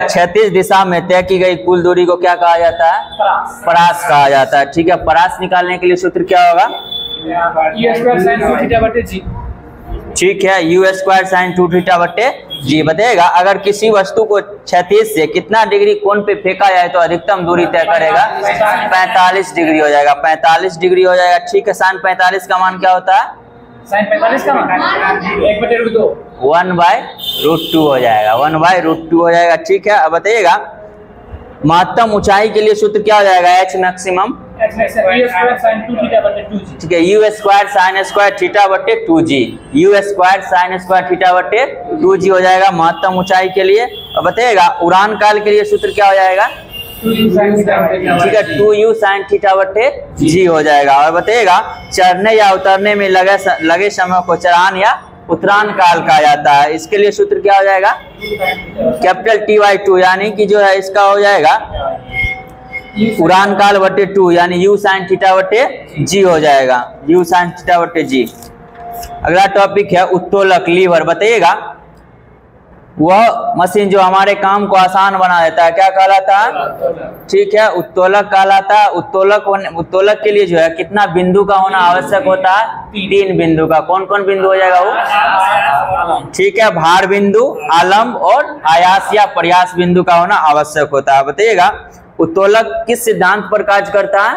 क्षैतिज दिशा में तय की गई कुल दूरी को क्या कहा जाता है? परास कहा जाता है। ठीक है, परास निकालने के लिए सूत्र क्या होगा? ठीक है, u स्क्वायर साइन 2 बट्टे जी। बताएगा अगर किसी वस्तु को क्षैतिज से कितना डिग्री कोण पे फेंका जाए तो अधिकतम दूरी तय करेगा? 45 डिग्री हो जाएगा। 45 डिग्री हो जाएगा। ठीक है, साइन 45 का मान क्या होता है? साइन 45 का मान 1/√2 1/√2 हो जाएगा। 1/√2 हो जाएगा। ठीक है, अब बताइएगा महत्तम ऊंचाई के लिए सूत्र क्या हो जाएगा? h मैक्सिमम ठीक है, u square sine square theta बट्टे 2g। u square sine square theta बट्टे 2g हो जाएगा महत्तम ऊंचाई के लिए। अब बताइएगा उड़ान काल के लिए सूत्र क्या हो जाएगा? ठीक है, 2u साइन थीटा बट्टे g हो जाएगा। और बताइएगा चढ़ने या उतरने में लगे समय को चढ़ान या उत्तरायण काल कहा जाता है। इसके लिए सूत्र क्या हो जाएगा? कैपिटल T/2 यानी कि जो है इसका हो जाएगा उड़ान काल बटे 2 यानी u साइन थीटा बटे g हो जाएगा। u साइन थीटा बटे g। अगला टॉपिक है उत्तोलक लीवर। बताइएगा वह मशीन जो हमारे काम को आसान बना देता है क्या कहलाता है? ठीक है, उत्तोलक कहलाता है। उत्तोलक के लिए जो है कितना बिंदु का होना आवश्यक होता है? 3 बिंदु का। कौन कौन बिंदु हो जाएगा वो? ठीक है, भार बिंदु, आलम्ब और आयास या प्रयास बिंदु का होना आवश्यक होता है। बताइएगा उत्तोलक किस सिद्धांत पर कार्य करता है?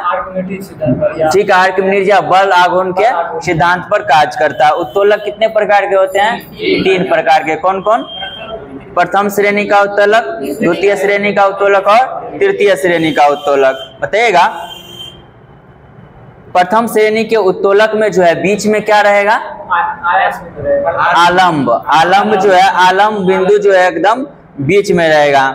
ठीक है, आर्किमिडीज या बल आघूर्ण के सिद्धांत पर कार्य करता है। उत्तोलक कितने प्रकार के होते हैं? 3 प्रकार के। कौन कौन? प्रथम श्रेणी का उत्तोलक, द्वितीय श्रेणी का उत्तोलक और तृतीय श्रेणी का उत्तोलक। बताइएगा प्रथम श्रेणी के उत्तोलक में जो है बीच में क्या रहेगा? आलम्ब। आलम्ब जो है आलम्ब बिंदु जो है एकदम बीच में रहेगा।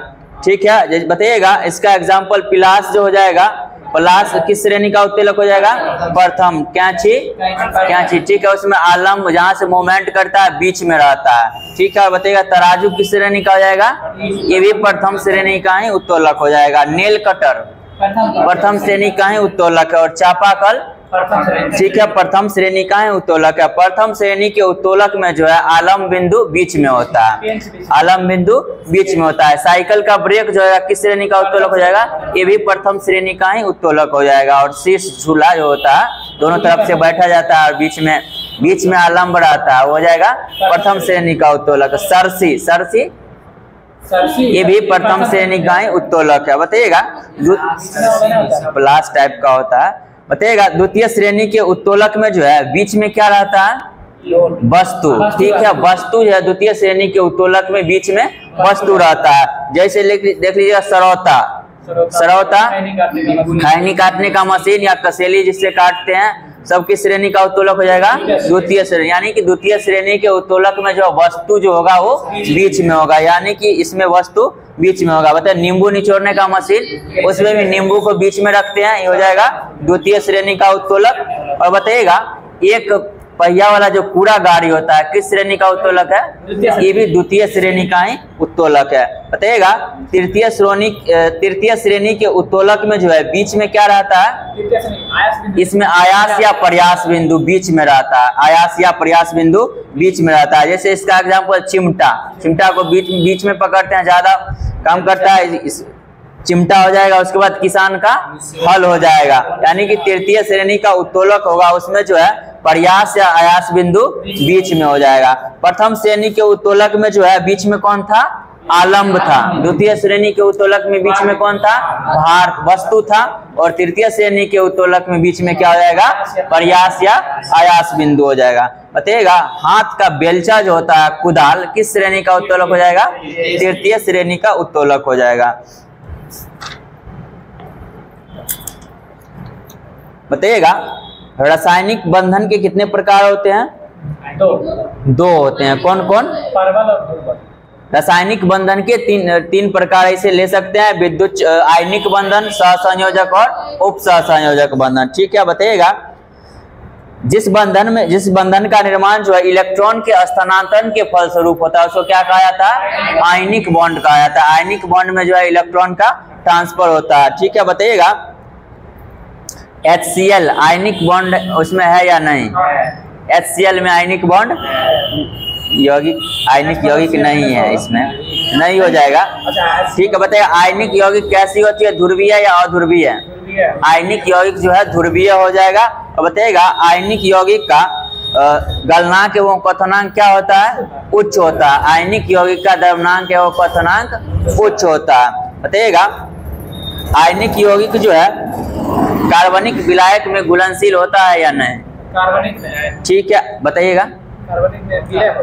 ठीक है, बताइएगा इसका एग्जाम्पल पिलास जो हो जाएगा। प्लास किस श्रेणी का उत्तोलक हो जाएगा? प्रथम। कैंची ठीक है, उसमें आलम्ब जहां से मूवमेंट करता है बीच में रहता है। ठीक है, बताइएगा तराजू किस श्रेणी का हो जाएगा? ये भी प्रथम श्रेणी का ही उत्तोलक हो जाएगा। नेल कटर प्रथम श्रेणी का ही उत्तोलक है। और चापाकल ठीक है, प्रथम श्रेणी का ही उत्तोलक है। प्रथम श्रेणी के उत्तोलक में जो है आलम्ब बिंदु बीच में होता है। आलम्ब बिंदु बीच में होता है। साइकिल का ब्रेक जो है किस श्रेणी का उत्तोलक हो जाएगा? ये भी प्रथम श्रेणी का ही उत्तोलक हो जाएगा। और शीर्ष झूला जो होता है दोनों तरफ से बैठा जाता है और बीच में आलम्ब रहता है, हो जाएगा प्रथम श्रेणी का उत्तोलक। सरसी ये भी प्रथम श्रेणी का ही उत्तोलक है। बताइएगा प्लास टाइप का होता है। बताइएगा द्वितीय श्रेणी के उत्तोलक में जो है बीच में क्या रहता है? वस्तु। ठीक है, वस्तु जो है द्वितीय श्रेणी के उत्तोलक में बीच में वस्तु रहता है। जैसे देख लीजिए सरौता खैनी काटने का मशीन या कसेली जिससे काटते हैं, सबकी श्रेणी का उत्तोलक हो जाएगा द्वितीय श्रेणी। यानी कि द्वितीय श्रेणी के उत्तोलक में जो वस्तु जो होगा वो बीच में होगा, यानी कि इसमें वस्तु बीच में होगा। बताए नींबू निचोड़ने का मशीन, उसमें भी नींबू को बीच में रखते हैं, ये हो जाएगा द्वितीय श्रेणी का उत्तोलक। और बताइएगा एक पहिया वाला जो कूड़ा गाड़ी होता है किस श्रेणी का उत्तोलक है? ये भी द्वितीय श्रेणी का ही उत्तोलक है। बताइएगा तृतीय श्रेणी के उत्तोलक में जो है बीच में क्या रहता है? इसमें आयास या प्रयास बिंदु बीच में रहता है। आयास या प्रयास बिंदु बीच में रहता है। जैसे इसका एग्जाम्पल चिमटा को बीच में पकड़ते हैं, ज्यादा काम करता है, चिमटा हो जाएगा। उसके बाद किसान का हल हो जाएगा। यानी कि तृतीय श्रेणी का उत्तोलक होगा, उसमें जो है प्रयास या आयास बिंदु बीच में हो जाएगा। प्रथम श्रेणी के उत्तोलक में जो है बीच में कौन था? आलम्ब था। द्वितीय श्रेणी के उत्तोलक में बीच में कौन था? भार वस्तु था। और तृतीय श्रेणी के उत्तोलक में बीच में क्या हो जाएगा? प्रयास या आयास बिंदु हो जाएगा। बताइएगा हाथ का बेलचा जो होता है कुदाल किस श्रेणी का उत्तोलक हो जाएगा? तृतीय श्रेणी का उत्तोलक हो जाएगा। बताइएगा रासायनिक बंधन के कितने प्रकार होते हैं? 2 होते हैं। कौन कौन? रासायनिक बंधन के तीन प्रकार ऐसे ले सकते हैं, विद्युत आयनिक बंधन, सहसंयोजक और उप सहसंयोजक बंधन। ठीक है, बताइएगा जिस बंधन का निर्माण जो है इलेक्ट्रॉन के स्थानांतरण के फलस्वरूप होता है उसको क्या कहा जाता है? आयनिक बॉन्ड कहा जाता है। आयनिक बॉन्ड में जो है इलेक्ट्रॉन का ट्रांसफर होता है। ठीक है, बताइएगा HCl आयनिक बॉन्ड उसमें है या नहीं? HCl में आयनिक बॉन्ड यौगिक आयनिक यौगिक नहीं है, इसमें नहीं हो जाएगा। ठीक है, बताइए आयनिक यौगिक कैसी होती है, ध्रुवीय या अध्रुवीय? आयनिक यौगिक जो है ध्रुवीय हो जाएगा। और बताइएगा आयनिक यौगिक का गलनांक एवं क्वथनांक क्या होता है, उच्च होता है। आयनिक यौगिक का द्रव्यनांक एवं क्वथनांक उच्च होता है। बताइएगा आयनिक यौगिक जो है कार्बनिक विलायक में घुलनशील होता है या नहीं? कार्बनिक में। ठीक है, बताइएगा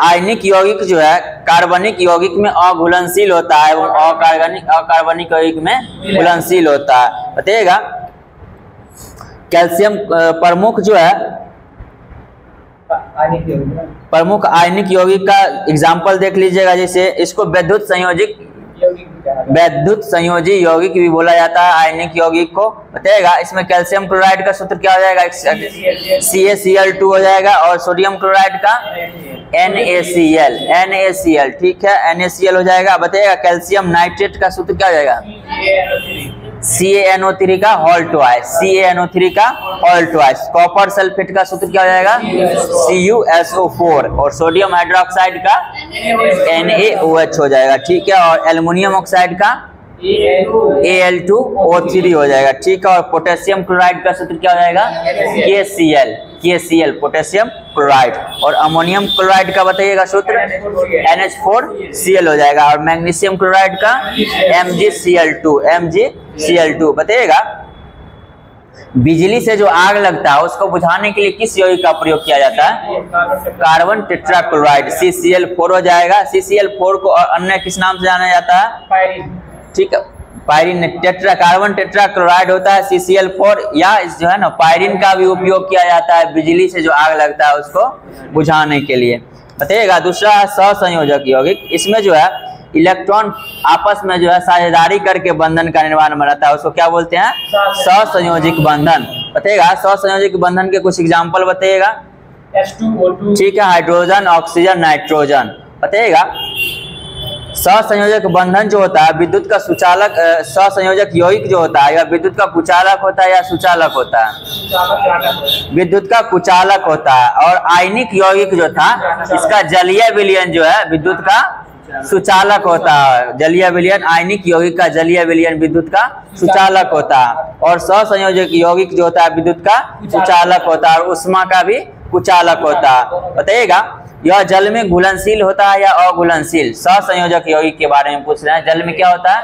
आयनिक यौगिक जो है कार्बनिक यौगिक में अघुलनशील होता है एवं अकार्बनिक यौगिक में घुलनशील होता है। बताइएगा कैल्शियम प्रमुख जो है प्रमुख आयनिक यौगिक का एग्जाम्पल देख लीजिएगा। जैसे इसको वैद्युत संयोजी यौगिक भी बोला जाता है आयनिक यौगिक को। बताइएगा इसमें कैल्शियम क्लोराइड का सूत्र क्या हो जाएगा, CaCl2 हो जाएगा। और सोडियम क्लोराइड का NaCl। ठीक है, NaCl हो जाएगा। बताइएगा कैल्शियम नाइट्रेट का सूत्र क्या हो जाएगा, CaNO3 का होल ट्वाइस। कॉपर सल्फेट का सूत्र क्या हो जाएगा, CuSO4। और सोडियम हाइड्रोक्साइड का NaOH हो जाएगा। ठीक है, और एल्युमिनियम ऑक्साइड का Al2O3 हो जाएगा। ठीक है, और पोटेशियम क्लोराइड का सूत्र क्या हो जाएगा, KCl पोटेशियम क्लोराइड। और अमोनियम क्लोराइड का बताइएगा सूत्र NH4Cl हो जाएगा। और मैग्नीशियम क्लोराइड का MgCl2। बताइएगा बिजली से जो आग लगता है उसको बुझाने के लिए किस यौगिक का प्रयोग किया जाता है, कार्बन टेट्राक्लोराइड CCl4 हो जाएगा। CCl4 को अन्य किस नाम से जाना जाता है, ठीक है पायरिन। कार्बन टेट्राक्लोराइड होता है CCl4, या जो है ना पायरिन का भी उपयोग किया जाता है बिजली से जो आग लगता है उसको बुझाने के लिए। बताइएगा दूसरा है सहसंयोजक यौगिक। इसमें जो है इलेक्ट्रॉन आपस में जो है साझेदारी करके बंधन का निर्माण बनाता है, उसको क्या बोलते हैं, सहसंयोजक बंधन। बताइएगा सहसंयोजक बंधन के कुछ एग्जाम्पल बताइएगा। H2O2। ठीक है, हाइड्रोजन ऑक्सीजन नाइट्रोजन। बताइएगा सहसंयोजक बंधन जो होता है विद्युत का सुचालक, सहसंयोजक यौगिक जो होता है या विद्युत का कुचालक होता है या सुचालक होता है, विद्युत का कुचालक होता है। और आयनिक यौगिक जो था इसका जलीय विलयन जो है विद्युत का सुचालक होता है। जलीय विलयन आयनिक यौगिक का जलीय विलयन विद्युत का सुचालक होता है। और सहसंयोजक यौगिक जो होता है विद्युत का कुचालक होता है और उष्मा का भी कुचालक होता है। बताइएगा यह जल में घुलनशील होता है या अघुलनशील, सहसंयोजक यौगिक के बारे में पूछ रहे हैं। जल में क्या होता है,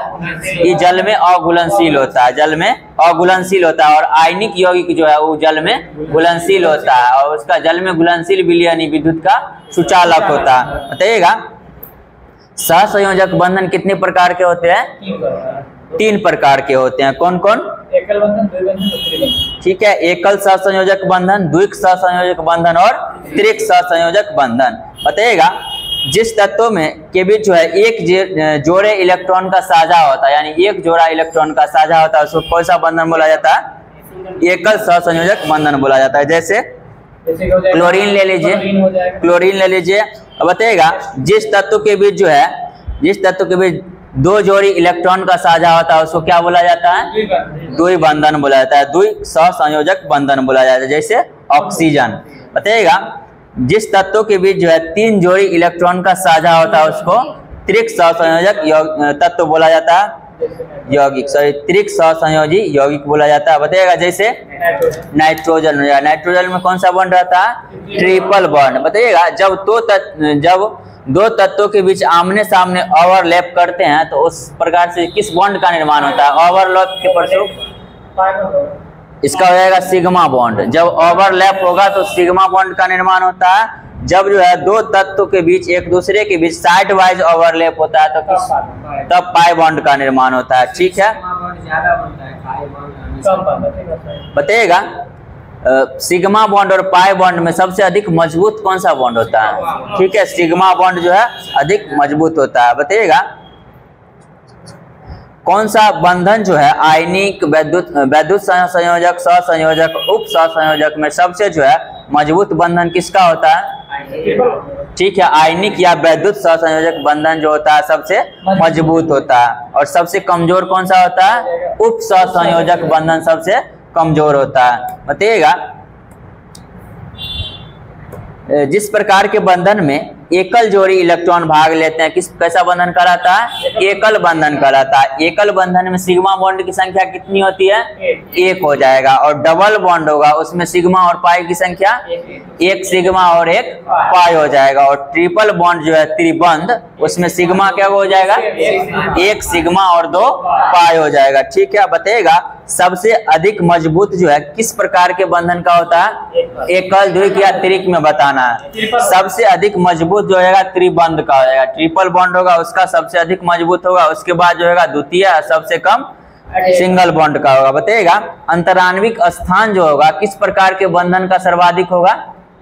ये जल में अघुलनशील होता है, जल में अघुलनशील होता है। और आयनिक यौगिक जो है वो जल में घुलनशील होता है और उसका जल में घुलनशील विलयन विद्युत का सुचालक होता है। बताइएगा सहसंयोजक बंधन कितने प्रकार के होते हैं, 3 प्रकार के होते हैं। कौन कौन, एकल बंधन, द्विबंधन, त्रिबंधन। ठीक है, एकल सहसंयोजक बंधन, द्विक सहसंयोजक बंधन और त्रिक सहसंयोजक बंधन। बताइएगा जिस तत्वों में के बीच जो है एक जोड़े इलेक्ट्रॉन का साझा होता है, यानी एक जोड़ा इलेक्ट्रॉन का साझा होता है, उसको कौन सा बंधन बोला जाता है, एकल सहसंयोजक बंधन बोला जाता है। जैसे क्लोरीन ले लीजिए, क्लोरीन ले लीजिए। बताइएगा जिस तत्व के बीच जो है, जिस तत्व के बीच 2 जोड़ी इलेक्ट्रॉन का साझा होता है उसको क्या बोला जाता है, द्विबंधन बोला जाता है, द्वि सहसंयोजक बंधन बोला जाता है। जैसे ऑक्सीजन। बताइएगा जिस तत्व के बीच जो है 3 जोड़ी इलेक्ट्रॉन का साझा होता है उसको त्रिक सहसंयोजक तत्व बोला जाता है, यौगिक त्रिक सहसंयोजी यौगिक बोला जाता है। बताइएगा जैसे नाइट्रोजन हो जाएगा, नाइट्रोजन में कौन सा बॉन्ड रहता है, ट्रिपल बॉन्ड। बताइएगा जब 2 तत्वों के बीच आमने सामने ओवरलैप करते हैं तो उस प्रकार से किस बॉन्ड का निर्माण होता है, ओवरलैप के प्रयोग इसका हो जाएगा सिग्मा बॉन्ड। जब ओवरलैप होगा तो सिग्मा बॉन्ड का निर्माण होता है। जब जो है 2 तत्वों के बीच एक दूसरे के बीच साइड वाइज ओवरलैप होता है तो किस, तब पाई बॉन्ड का निर्माण होता है। ठीक है, बताइएगा सिग्मा बॉन्ड और पाई बॉन्ड में सबसे अधिक मजबूत कौन सा बॉन्ड होता है, ठीक है सिग्मा बॉन्ड जो है अधिक मजबूत होता है। बताइएगा कौन सा बंधन जो है आयनिक वैद्युत संयोजक सहसंयोजक उप सहसंयोजक में सबसे जो है मजबूत बंधन किसका होता है, ठीक है आयनिक या वैद्युत सहसंयोजक बंधन जो होता है सबसे मजबूत होता है। और सबसे कमजोर कौन सा होता है, उप सहसंयोजक बंधन सबसे कमजोर होता है। बताइएगा जिस प्रकार के बंधन में एकल जोड़ी इलेक्ट्रॉन भाग लेते हैं, कैसा बंधन कहलाता है? एकल बंधन कहलाता है। एकल बंधन में सिग्मा बॉन्ड की संख्या कितनी होती है? 1 हो जाएगा। और डबल बॉन्ड होगा उसमें सिग्मा और पाई की संख्या 1 सिग्मा और 1 पाई हो जाएगा। और ट्रिपल बॉन्ड जो है त्रिबंध, उसमें सिग्मा क्या हो जाएगा? 1 सिग्मा और 2 पाई हो जाएगा। ठीक है, बताइएगा सबसे अधिक मजबूत जो है किस प्रकार के बंधन का होता है? एकल, द्विक या त्रिक में बताना है। सबसे अधिक मजबूत जो है त्रिबंध का हो जाएगा। ट्रिपल बॉन्ड होगा उसका सबसे अधिक मजबूत होगा, उसके बाद जो है द्वितीय सबसे कम सिंगल बॉन्ड का होगा। बताइएगा अंतराण्विक स्थान जो होगा किस प्रकार के बंधन का सर्वाधिक होगा?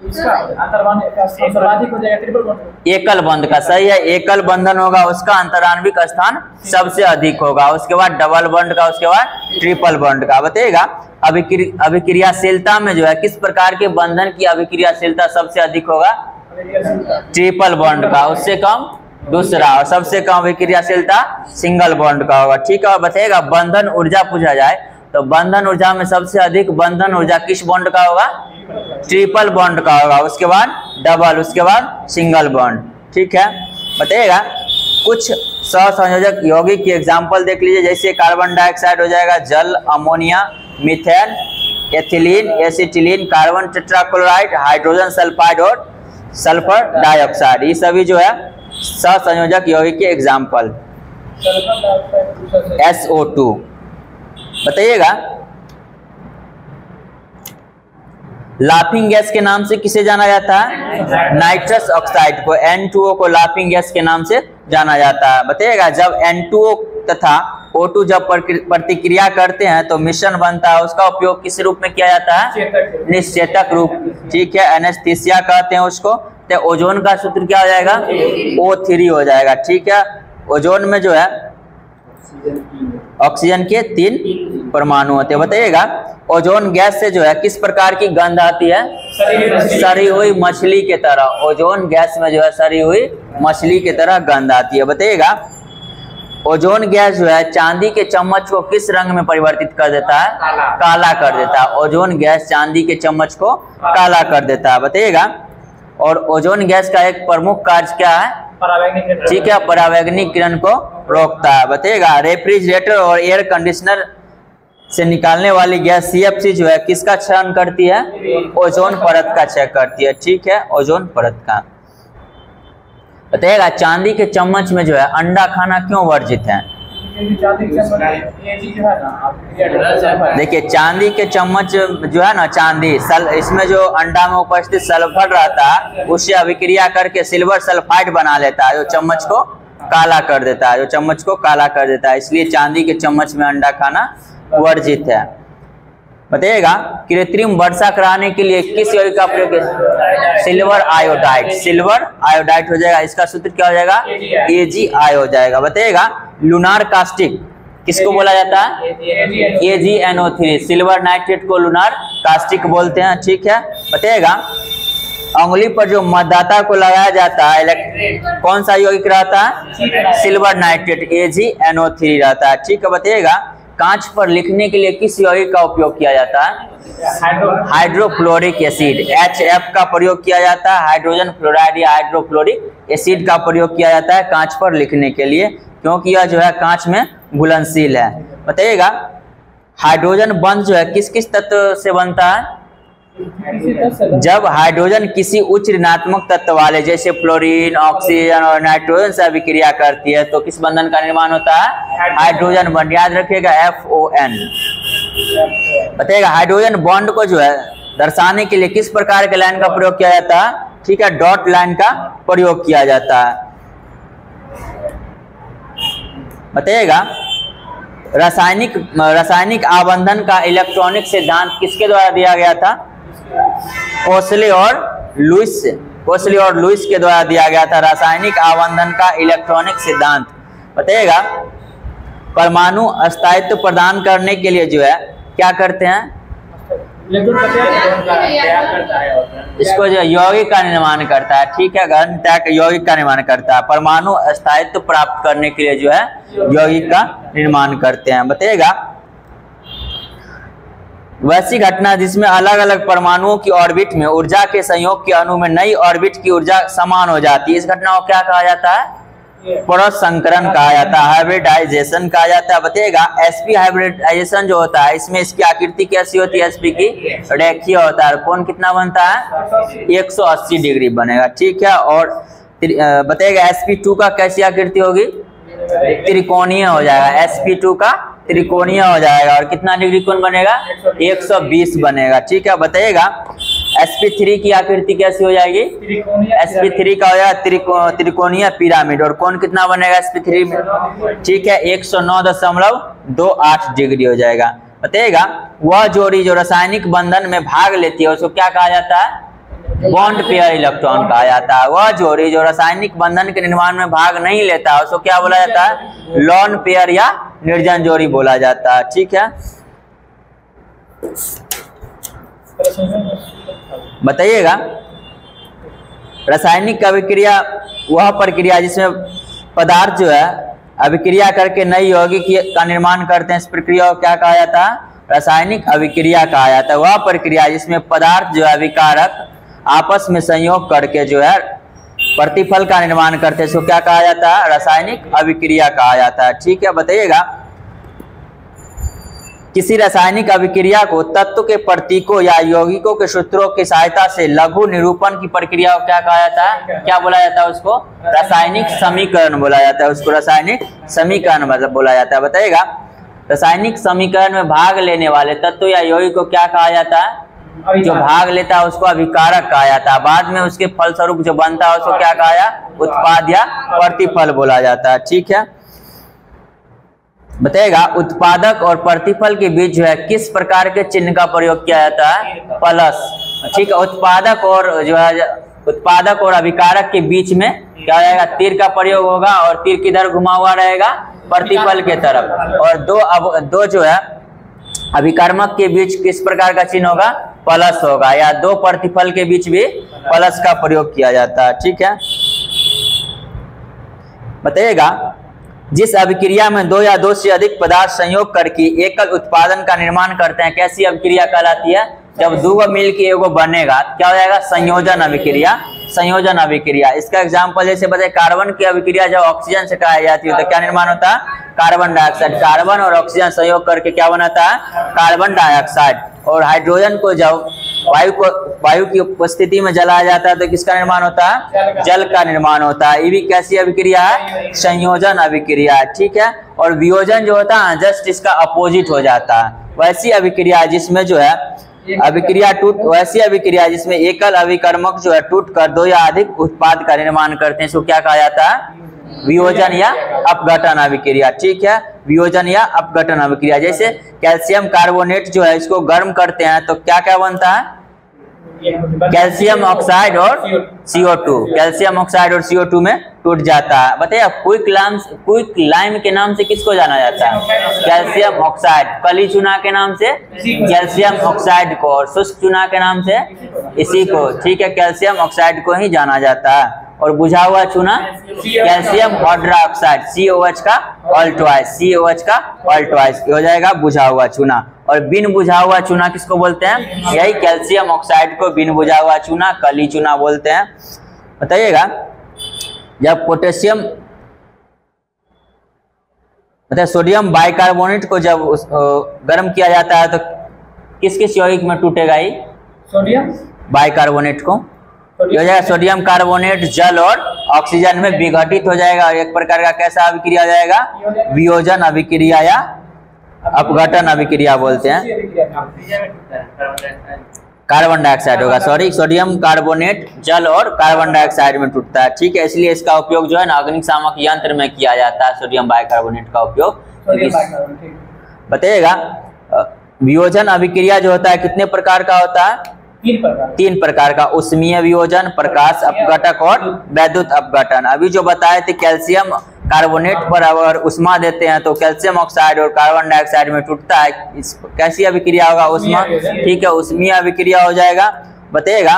सर्वाधिक हो जाएगा ट्रिपल बॉन्ड। एकल बंध का, सही है। एकल बंधन होगा उसका अंतराण्विक स्थान सबसे अधिक होगा, उसके बाद डबल बॉन्ड का, उसके बाद ट्रिपल बॉन्ड का। बताइएगा अभिक्रियाशीलता में जो है किस प्रकार के बंधन की अभिक्रियाशीलता सबसे अधिक होगा? ट्रिपल बॉन्ड का, उससे कम दूसरा, और सबसे कम अभिक्रियाशीलता सिंगल बॉन्ड का होगा। ठीक है, और बताइएगा बंधन ऊर्जा पूछा जाए तो बंधन ऊर्जा में सबसे अधिक बंधन ऊर्जा किस बॉन्ड का होगा? ट्रिपल बॉन्ड का होगा, उसके बाद डबल, उसके बाद सिंगल बॉन्ड। ठीक है, बताइएगा कुछ सहसंयोजक यौगिक की एग्जांपल देख लीजिए, जैसे कार्बन डाइऑक्साइड हो जाएगा, जल, ammonia, methane, ethylene, acetylene, carbon tetrachloride, hydrogen sulphide और सल्फर डाइऑक्साइड। ये सभी जो है सहसंयोजक यौगिक के एग्जाम्पल। SO2 बताइएगा लाफिंग गैस के नाम से किसे जाना जाता है? नाइट्रस ऑक्साइड को, N2O को लाफिंग गैस के नाम से जाना जाता है। बताइएगा जब N2O तथा O2 जब प्रतिक्रिया करते हैं तो मिश्रण बनता है, उसका उपयोग किस रूप में किया जाता है? निश्चेतक रूप। ठीक है, एनेस्थीसिया कहते हैं उसको। तो ओजोन का सूत्र क्या हो जाएगा? O3 हो जाएगा। ठीक है, ओजोन में जो है ऑक्सीजन के 3 परमाणु होते हैं। बताइएगा ओजोन गैस से जो है किस प्रकार की गंध आती है? सड़ी हुई मछली के तरह। ओजोन गैस में जो है सड़ी हुई मछली के तरह गंध आती है। बताइएगा ओजोन गैस जो है चांदी के चम्मच को किस रंग में परिवर्तित कर देता है? काला कर देता है। ओजोन गैस चांदी के चम्मच को काला कर देता है। बताइएगा और ओजोन गैस का एक प्रमुख कार्य क्या है? ठीक है, परावैंगनिक किरण को रोकता है। बताइएगा रेफ्रिजरेटर और एयर कंडीशनर से निकालने वाली गैस CFC जो है किसका क्षरण करती है? ओजोन परत का क्षय करती है। ठीक है, ओजोन परत का। बताइएगा चांदी के चम्मच में जो है अंडा खाना क्यों वर्जित है? देखिए चांदी के चम्मच जो है ना, चांदी इसमें जो अंडा में उपस्थित सल्फर रहता है उससे अभिक्रिया करके सिल्वर सल्फाइड बना लेता है, जो चम्मच को काला कर देता है, जो चम्मच को काला कर देता है। इसलिए चांदी के चम्मच में अंडा खाना वर्जित है। बताइएगा कृत्रिम वर्षा कराने के लिए किस यौगिक का प्रयोग? Silver iodide. सिल्वर आयोडाइड हो जाएगा, इसका सूत्र क्या हो जाएगा? AgI हो जाएगा। बताइएगा लूनार कास्टिक किसको बोला जाता है? AgNO3। सिल्वर नाइट्रेट को लूनार कास्टिक बोलते हैं। ठीक है, बताइएगा अंगुली पर जो मतदाता को लगाया जाता है कौन सा यौगिक रहता है? सिल्वर नाइट्रेट AgNO3 रहता है। ठीक है, बताइएगा कांच पर लिखने के लिए किस यौगिक का उपयोग किया जाता है? हाइड्रोफ्लोरिक एसिड HF का प्रयोग किया जाता है। हाइड्रोजन फ्लोराइड या हाइड्रोफ्लोरिक एसिड का प्रयोग किया जाता है कांच पर लिखने के लिए, क्योंकि यह जो है कांच में घुलनशील है। बताइएगा हाइड्रोजन बंध जो है किस किस तत्व से बनता है? जब हाइड्रोजन किसी उच्च ऋणात्मक तत्व वाले जैसे फ्लोरीन, ऑक्सीजन और नाइट्रोजन से अभिक्रिया करती है तो किस बंधन का निर्माण होता है? Hydrogen bond. याद रखिएगा FON। बताइएगा हाइड्रोजन बॉन्ड को जो है दर्शाने के लिए किस प्रकार के लाइन का प्रयोग किया जाता है? ठीक है, डॉट लाइन का प्रयोग किया जाता है। बताइएगा रासायनिक आबंधन का इलेक्ट्रॉनिक सिद्धांत किसके द्वारा दिया गया था? कोसले और लुईस के द्वारा दिया गया था रासायनिक आबंधन का इलेक्ट्रॉनिक सिद्धांत। बताइएगा परमाणु अस्थायित्व प्रदान करने के लिए जो है क्या करते हैं? इसको जो यौगिक का निर्माण करता है। ठीक है, घन त्याग यौगिक का निर्माण करता है। परमाणु अस्थायित्व प्राप्त करने के लिए जो है यौगिक का निर्माण करते हैं। बताइएगा वैसी घटना जिसमें अलग अलग परमाणुओं की ऑर्बिट में ऊर्जा के संयोग के अणु में नई ऑर्बिट की ऊर्जा समान हो जाती है, इस घटना को क्या कहा जाता है? परसंकरण कहा जाता है, हाइब्रिडाइजेशन कहा जाता है। बताइएगा sp हाइब्रिडाइजेशन जो होता है इसमें इसकी आकृति कैसी होती है? sp की रेखीय होता है। कोण कितना बनता है? 180 डिग्री बनेगा, ठीक है। और बताइएगा sp2 का कैसी आकृति होगी? त्रिकोणीय हो जाएगा, sp2 का त्रिकोणीय हो जाएगा। और कितना डिग्री कोण बनेगा? 120 बनेगा, ठीक है। बताइएगा sp3 की आकृति कैसी हो जाएगी? sp3 का हो जाएगा त्रिकोणीय पिरामिड। और कोण कितना बनेगा sp3 में? ठीक है, 109.28 डिग्री हो जाएगा। बताइएगा वह जोड़ी जो रासायनिक बंधन में भाग लेती है उसको क्या कहा जाता है? बॉन्ड पेयर इलेक्ट्रॉन कहा जाता है। वह जोड़ी जो रासायनिक बंधन के निर्माण में भाग नहीं लेता उसको क्या बोला जाता है? लोन पेयर या निर्जन जोड़ी बोला जाता है, ठीक है। बताइएगा रासायनिक अभिक्रिया वह प्रक्रिया जिसमें पदार्थ जो है अभिक्रिया करके नई यौगिक का निर्माण करते हैं, इस प्रक्रिया को क्या कहा जाता है? रासायनिक अभिक्रिया कहा जाता है। वह प्रक्रिया जिसमें पदार्थ जो है अभिकारक आपस में संयोग करके जो है प्रतिफल का निर्माण करते हैं, इसको क्या कहा जाता है? रासायनिक अभिक्रिया कहा जाता है, ठीक है। बताइएगा किसी रासायनिक अभिक्रिया को तत्व के प्रतीकों या यौगिकों के सूत्रों की सहायता से लघु निरूपण की प्रक्रिया को क्या कहा जाता है? क्या बोला जाता है उसको? रासायनिक समीकरण बोला जाता है, उसको रासायनिक समीकरण मतलब बोला जाता है। बताइएगा रासायनिक समीकरण में भाग लेने वाले तत्व या यौगिक को क्या कहा जाता है? जो भाग लेता है उसको अभिकारक कहा जाता है। बाद में उसके फलस्वरूप जो बनता है उसको क्या कहा जाता है? उत्पाद या प्रतिफल बोला जाता है, ठीक है। बताइएगा उत्पादक और प्रतिफल के बीच जो है किस प्रकार के चिन्ह का प्रयोग किया जाता है? प्लस, ठीक है। उत्पादक और जो है उत्पादक और अभिकारक के बीच में क्या हो जाएगा? तीर का प्रयोग होगा और तीर किधर घुमा हुआ रहेगा? प्रतिफल के तरफ। और दो जो है अभिकर्मक के बीच किस प्रकार का चिन्ह होगा? प्लस होगा, या दो प्रतिफल के बीच भी प्लस का प्रयोग किया जाता है, ठीक है। बताइएगा जिस अभिक्रिया में दो या दो से अधिक पदार्थ संयोग करके एकल उत्पादन का निर्माण करते हैं कैसी अभिक्रिया कहलाती है? जब दो मिल के एगो बनेगा क्या हो जाएगा? संयोजन अभिक्रिया, संयोजन अभिक्रिया। इसका एग्जांपल जैसे बताए कार्बन की अभिक्रिया जब ऑक्सीजन से कराई जाती है तो क्या निर्माण होता है? Carbon dioxide. कार्बन और ऑक्सीजन संयोग करके क्या बनाता है? Carbon dioxide. और हाइड्रोजन को जब वायु की उपस्थिति में जलाया जाता है तो किसका निर्माण होता है? जल का निर्माण होता है। ये भी कैसी अभिक्रिया है? संयोजन अभिक्रिया है, ठीक है। और वियोजन जो होता है जस्ट इसका अपोजिट हो जाता है। वैसी अभिक्रिया जिसमें जो है वैसी अभिक्रिया जिसमें एकल अभिकर्मक जो है टूट कर दो या अधिक उत्पाद का निर्माण करते हैं इसको क्या कहा जाता है? वियोजन या अपघटन अभिक्रिया, ठीक है। वियोजन या अपघटन अभिक्रिया। जैसे कैल्शियम कार्बोनेट जो है इसको गर्म करते हैं तो क्या क्या बनता है? कैल्शियम ऑक्साइड और CO2। कैल्शियम ऑक्साइड और CO2 में टूट जाता है। बताइए क्विक लाइम के नाम से किसको जाना जाता है? Calcium oxide. कली चूना के नाम से कैल्शियम ऑक्साइड को, और शुष्क चूना के नाम से इसी को, ठीक है, कैल्शियम ऑक्साइड को ही जाना जाता है। और बुझा हुआ चूना कैल्शियम हाइड्रोक्साइड, COH का ऑल ट्वाइस हो जाएगा बुझा हुआ चूना। और बिन बुझा हुआ चूना किसको बोलते हैं? यही कैल्शियम ऑक्साइड को बिन बुझा हुआ चूना, कली चूना बोलते हैं। बताइएगा जब पोटेशियम सोडियम बाइकार्बोनेट को जब गर्म किया जाता है तो किस किस यौगिक में टूटेगा? ये सोडियम बाइकार्बोनेट को हो जाएगा सोडियम कार्बोनेट जल और ऑक्सीजन में विघटित हो जाएगा। और एक प्रकार का कैसा अभिक्रिया हो जाएगा? वियोजन अभिक्रिया या अपघटन अभिक्रिया बोलते हैं। कार्बन डाइऑक्साइड होगा, सॉरी, सोडियम कार्बोनेट जल और कार्बन डाइऑक्साइड में टूटता है, ठीक है। इसलिए इसका उपयोग जो है ना अग्निशामक यंत्र में किया जाता है, सोडियम बाइकार्बोनेट का उपयोग। बताइएगा वियोजन अभिक्रिया जो होता है कितने प्रकार का होता है? तीन प्रकार का। उष्मीय वियोजन, प्रकाश अपघटक और वैद्युत अपघटन। अभी जो बताए थे कैल्शियम कार्बोनेट पर अगर उष्मा देते हैं तो कैल्शियम ऑक्साइड और कार्बन डाइऑक्साइड में टूटता है। कैसी अभिक्रिया होगा? उष्मा, ठीक है, उष्मीय अभिक्रिया हो जाएगा। बताइएगा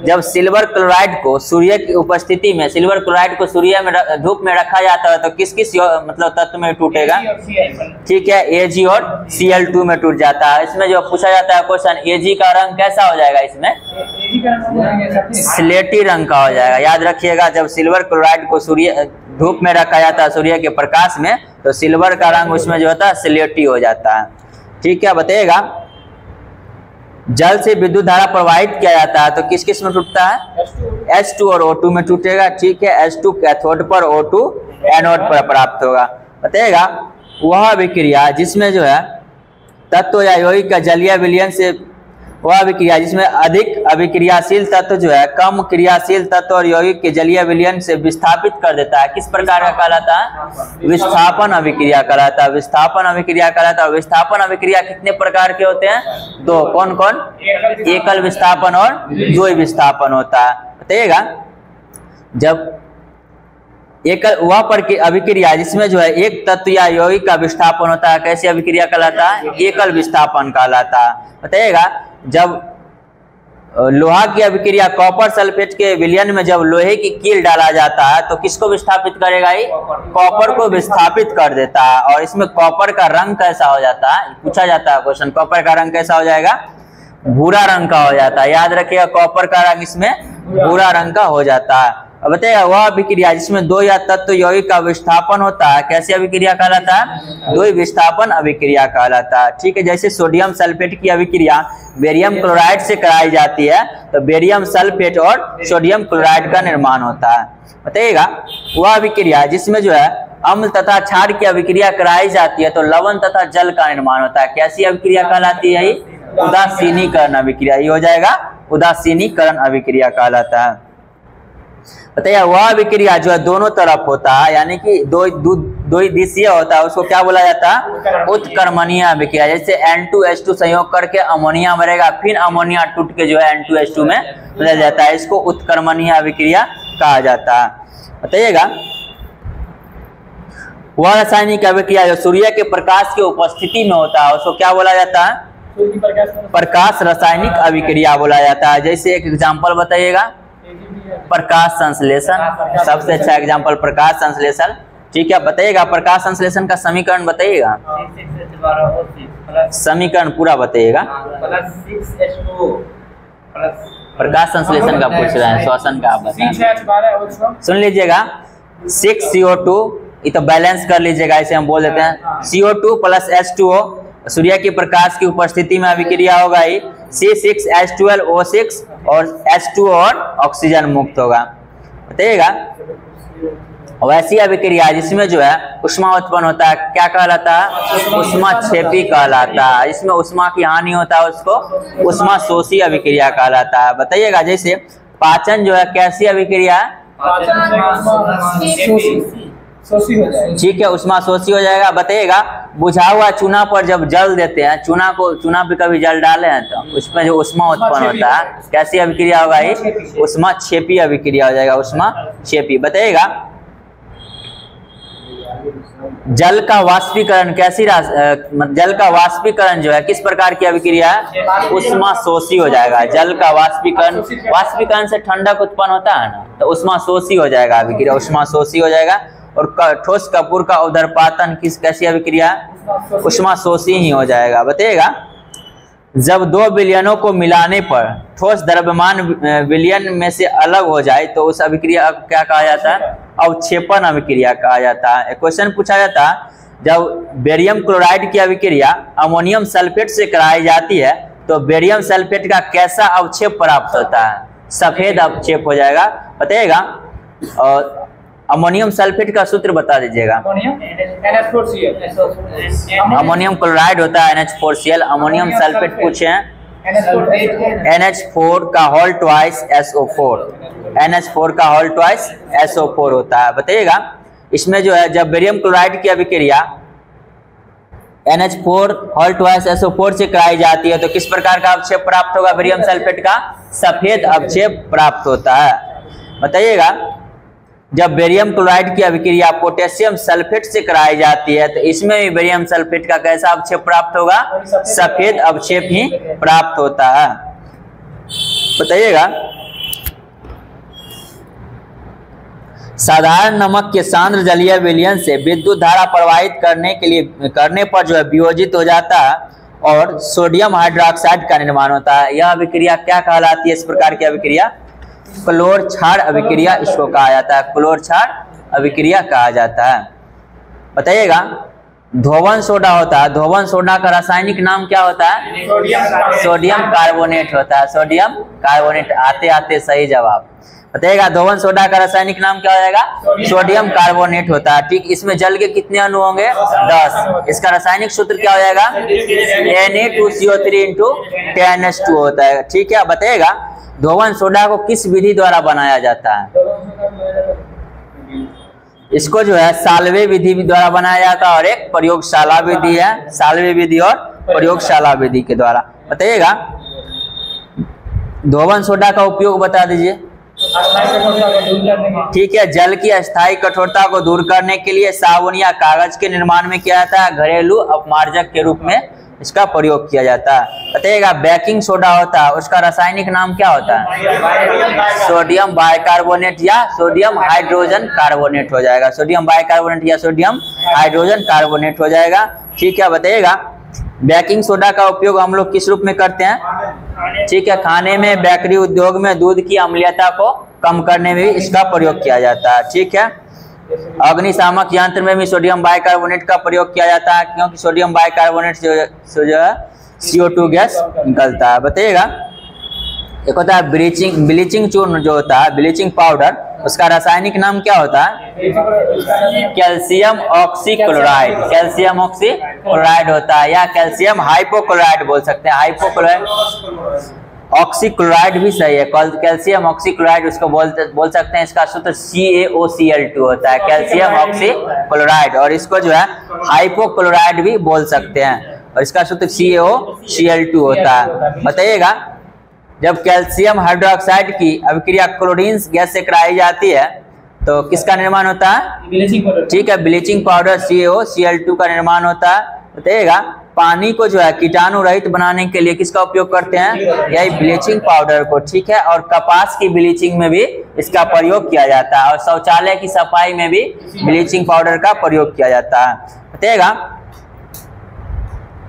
जब सिल्वर क्लोराइड को सूर्य की उपस्थिति में सिल्वर क्लोराइड को सूर्य में धूप में रखा जाता है तो किस किस मतलब तत्व में टूटेगा? ठीक है, Ag और Cl2 में टूट जाता है। इसमें जो पूछा जाता है क्वेश्चन, Ag का रंग कैसा हो जाएगा? इसमें स्लेटी रंग का हो जाएगा। याद रखिएगा जब सिल्वर क्लोराइड को सूर्य धूप में रखा जाता है सूर्य के प्रकाश में तो सिल्वर का रंग उसमें जो होता है स्लेटी हो जाता है। ठीक है, बताइएगा जल से विद्युत धारा प्रवाहित किया जाता है तो किस किस में टूटता है? H2 और O2 में टूटेगा। ठीक है, H2 कैथोड पर, O2 एनोड पर प्राप्त होगा। बताइएगा वह अभिक्रिया जिसमें जो है तत्व या यौगिक का जलीय विलयन से, वह अभिक्रिया जिसमें अधिक अभिक्रियाशील तत्व जो है कम क्रियाशील तत्व और यौगिक के जलीय विलयन से विस्थापित कर देता है, किस प्रकार का कहलाता है? विस्थापन अभिक्रिया कहलाता है। विस्थापन अभिक्रिया कहलाता है। विस्थापन अभिक्रिया कितने प्रकार के होते हैं? दो। कौन कौन? एकल विस्थापन और द्वि विस्थापन होता है। बताइएगा जब एकल वह अभिक्रिया जिसमें जो है एक तत्व या यौगिक का विस्थापन होता है कैसी अभिक्रिया कहलाता है? एकल विस्थापन कहलाता है। बताइएगा जब लोहा की अभिक्रिया कॉपर सल्फेट के विलयन में जब लोहे की कील डाला जाता है तो किसको विस्थापित करेगा? ये कॉपर को विस्थापित कर देता है। और इसमें कॉपर का रंग कैसा हो जाता है? पूछा जाता है क्वेश्चन, कॉपर का रंग कैसा हो जाएगा? भूरा रंग का हो जाता है। याद रखिएगा कॉपर का रंग इसमें भूरा रंग का हो जाता है। अब बताइएगा वह अभिक्रिया जिसमें दो या तत्व यौगिक का विस्थापन होता है कैसी अभिक्रिया कहलाता है? द्वि विस्थापन अभिक्रिया कहलाता है। ठीक है, जैसे सोडियम सल्फेट की अभिक्रिया बेरियम क्लोराइड से कराई जाती है तो बेरियम सल्फेट और सोडियम क्लोराइड का निर्माण होता है। बताइएगा वह अभिक्रिया जिसमें जो है अम्ल तथा क्षार की अभिक्रिया कराई जाती है तो लवण तथा जल का निर्माण होता है। कैसी अभिक्रिया कहलाती है? उदासीनीकरण अभिक्रिया। ये हो जाएगा उदासीनीकरण अभिक्रिया कहलाता है। बताइए वह अभिक्रिया जो है दोनों तरफ होता है यानी कि दो दिशीय होता है उसको क्या बोला जाता है? उत्क्रमणीय अभिक्रिया। जैसे N2H2 संयोग करके अमोनिया बनेगा फिर अमोनिया टूट के जो है N2H2 में बदल जाता है, इसको उत्क्रमणीय अभिक्रिया कहा जाता है। बताइएगा वह रासायनिक अभिक्रिया जो सूर्य के प्रकाश की उपस्थिति में होता है उसको क्या बोला जाता है? प्रकाश रासायनिक अभिक्रिया बोला जाता है। जैसे एक एग्जाम्पल बताइएगा, प्रकाश संश्लेषण सबसे अच्छा एग्जाम्पल प्रकाश संश्लेषण। ठीक है, बताइएगा प्रकाश संश्लेषण का समीकरण बताइएगा, समीकरण पूरा बताइएगा। प्रकाश संश्लेषण का पूछ रहे हैं, श्वसन का आप बताएं। सुन लीजिएगा 6CO2 ये तो बैलेंस कर लीजिएगा, इसे हम बोल देते हैं CO2 प्लस H2O सूर्य की प्रकाश की उपस्थिति में अभिक्रिया होगा ही C6H12O6 और H2O और ऑक्सीजन मुक्त होगा। बताइएगा वैसी अभिक्रिया जिसमें जो है उष्मा उत्पन्न होता है क्या कहलाता है? उष्माक्षेपी कहलाता है। इसमें उष्मा की हानि होता है उसको उष्मा शोषी अभिक्रिया कहलाता है। बताइएगा जैसे पाचन जो है कैसी अभिक्रिया है? ठीक है, उष्मा शोषी हो जाएगा। बताइएगा बुझा हुआ चूना पर जब जल देते हैं, चूना पे कभी जल डाले हैं तो उसमें जो उष्मा उत्पन्न होता है कैसी अभिक्रिया होगा? ये उष्मा क्षेपी अभिक्रिया हो जाएगा, उष्मा क्षेपी। बताइएगा जल का वाष्पीकरण जल का वाष्पीकरण जो है किस प्रकार की अभिक्रिया है? उष्मा शोषी हो जाएगा। जल का वाष्पीकरण से ठंडक उत्पन्न होता है ना तो उष्मा शोषी हो जाएगा अभिक्रिया, उष्मा शोषी हो जाएगा। और ठोस कपूर का उदरपातन कैसी अभिक्रिया? उष्मा शोषी ही हो जाएगा। बताइएगा जब दो विलयनों को मिलाने पर ठोस द्रव्यमान विलयन में से अलग हो जाए तो उस अभिक्रिया क्या कहा जाता है? अवक्षेपण अभिक्रिया कहा जाता है। क्वेश्चन पूछा जाता है जब बेरियम क्लोराइड की अभिक्रिया अमोनियम सल्फेट से कराई जाती है तो बेरियम सल्फेट का कैसा अवक्षेप प्राप्त होता है? सफेद अवक्षेप हो जाएगा। बताइएगा और अमोनियम सल्फेट का सूत्र बता दीजिएगा। अमोनियम क्लोराइड होता है NH4Cl, अमोनियम सल्फेट पूछे हैं NH4 का होल ट्वाइस SO4, NH4 का होल ट्वाइस SO4 होता है। बताइएगा इसमें जो है जब बेरियम क्लोराइड की अभिक्रिया NH4 होल ट्वाइस SO4 से कराई जाती है तो किस प्रकार का अवक्षेप प्राप्त होगा? बेरियम सल्फेट का सफेद अवक्षेप प्राप्त होता है। बताइएगा जब बेरियम क्लोराइड की अभिक्रिया पोटेशियम सल्फेट से कराई जाती है तो इसमें भी बेरियम सल्फेट का कैसा अवक्षेप प्राप्त होगा? सफेद अवक्षेप ही प्राप्त होता है। बताइएगा। साधारण नमक के सांद्र जलीय विलयन से विद्युत धारा प्रवाहित करने पर जो है वियोजित हो जाता है और सोडियम हाइड्रोक्साइड का निर्माण होता है। यह अभिक्रिया क्या कहलाती है? इस प्रकार की अभिक्रिया क्लोर क्षार अभिक्रिया इसको कहा जाता है, क्लोर क्षार अभिक्रिया कहा जाता है। बताइएगा। धोवन सोडा होता है, धोवन सोडा का रासायनिक नाम क्या होता है? सोडियम कार्बोनेट होता है, सोडियम कार्बोनेट। आते आते सही जवाब। बताइएगा। धोवन सोडा का रासायनिक नाम क्या हो जाएगा? सोडियम कार्बोनेट होता है। ठीक, इसमें जल के कितने अणु होंगे? 10। इसका रासायनिक सूत्र क्या हो जाएगा? Na2CO3 × 10H2 होता है। ठीक है। बताइएगा। धोवन सोडा को किस विधि द्वारा बनाया जाता है? इसको जो है साल्वे विधि द्वारा बनाया जाता है और एक प्रयोगशाला विधि है, साल्वे विधि और प्रयोगशाला विधि के द्वारा। बताइएगा। धोवन सोडा का उपयोग बता दीजिए। ठीक है। जल की अस्थायी कठोरता को दूर करने के लिए साबुन या कागज के निर्माण में किया जाता है, घरेलू अपमार्जक के रूप में इसका प्रयोग किया जाता है। बताइएगा। बेकिंग सोडा होता है, उसका रासायनिक नाम क्या होता है? सोडियम बाइकार्बोनेट या सोडियम हाइड्रोजन कार्बोनेट हो जाएगा, सोडियम बाइकार्बोनेट या सोडियम हाइड्रोजन कार्बोनेट हो जाएगा। ठीक है। बताइएगा। बेकिंग सोडा का उपयोग हम लोग किस रूप में करते हैं? ठीक है। खाने में, बेकरी उद्योग में दूध की अम्लीयता को कम करने में भी इसका प्रयोग किया जाता है। ठीक है। अग्निशामक यंत्र में भी सोडियम बाइकार्बोनेट का प्रयोग किया जाता है, क्योंकि सोडियम बाइकार्बोनेट से जो है CO2 गैस निकलता है। बताइएगा। एक होता है ब्लीचिंग चूर्ण जो होता है, ब्लीचिंग पाउडर, उसका रासायनिक नाम क्या होता है? कैल्शियम ऑक्सीक्लोराइड, कैल्शियम ऑक्सीक्लोराइड होता है, या कैल्शियम हाइपोक्लोराइड बोल सकते हैं। हाइपोक्लोराइड, ऑक्सीक्लोराइड भी सही है, कैल्शियम ऑक्सीक्लोराइड उसको बोल सकते हैं। इसका सूत्र CaOCl2 होता है, कैल्शियम ऑक्सीक्लोराइड। और इसको जो है हाइपोक्लोराइड भी बोल सकते हैं, और इसका सूत्र CaOCl2 होता है। बताइएगा। जब कैल्शियम हाइड्रोक्साइड की अभिक्रिया क्लोरीन गैस से कराई जाती है तो किसका निर्माण होता है? ठीक है। ब्लीचिंग पाउडर CaOCl2 का निर्माण होता है। बताइएगा। पानी को जो है कीटाणु रहित बनाने के लिए किसका उपयोग करते हैं? यही ब्लीचिंग पाउडर को। ठीक है। और कपास की ब्लीचिंग में भी इसका प्रयोग किया जाता है, और शौचालय की सफाई में भी ब्लीचिंग पाउडर का प्रयोग किया जाता है। बताइएगा।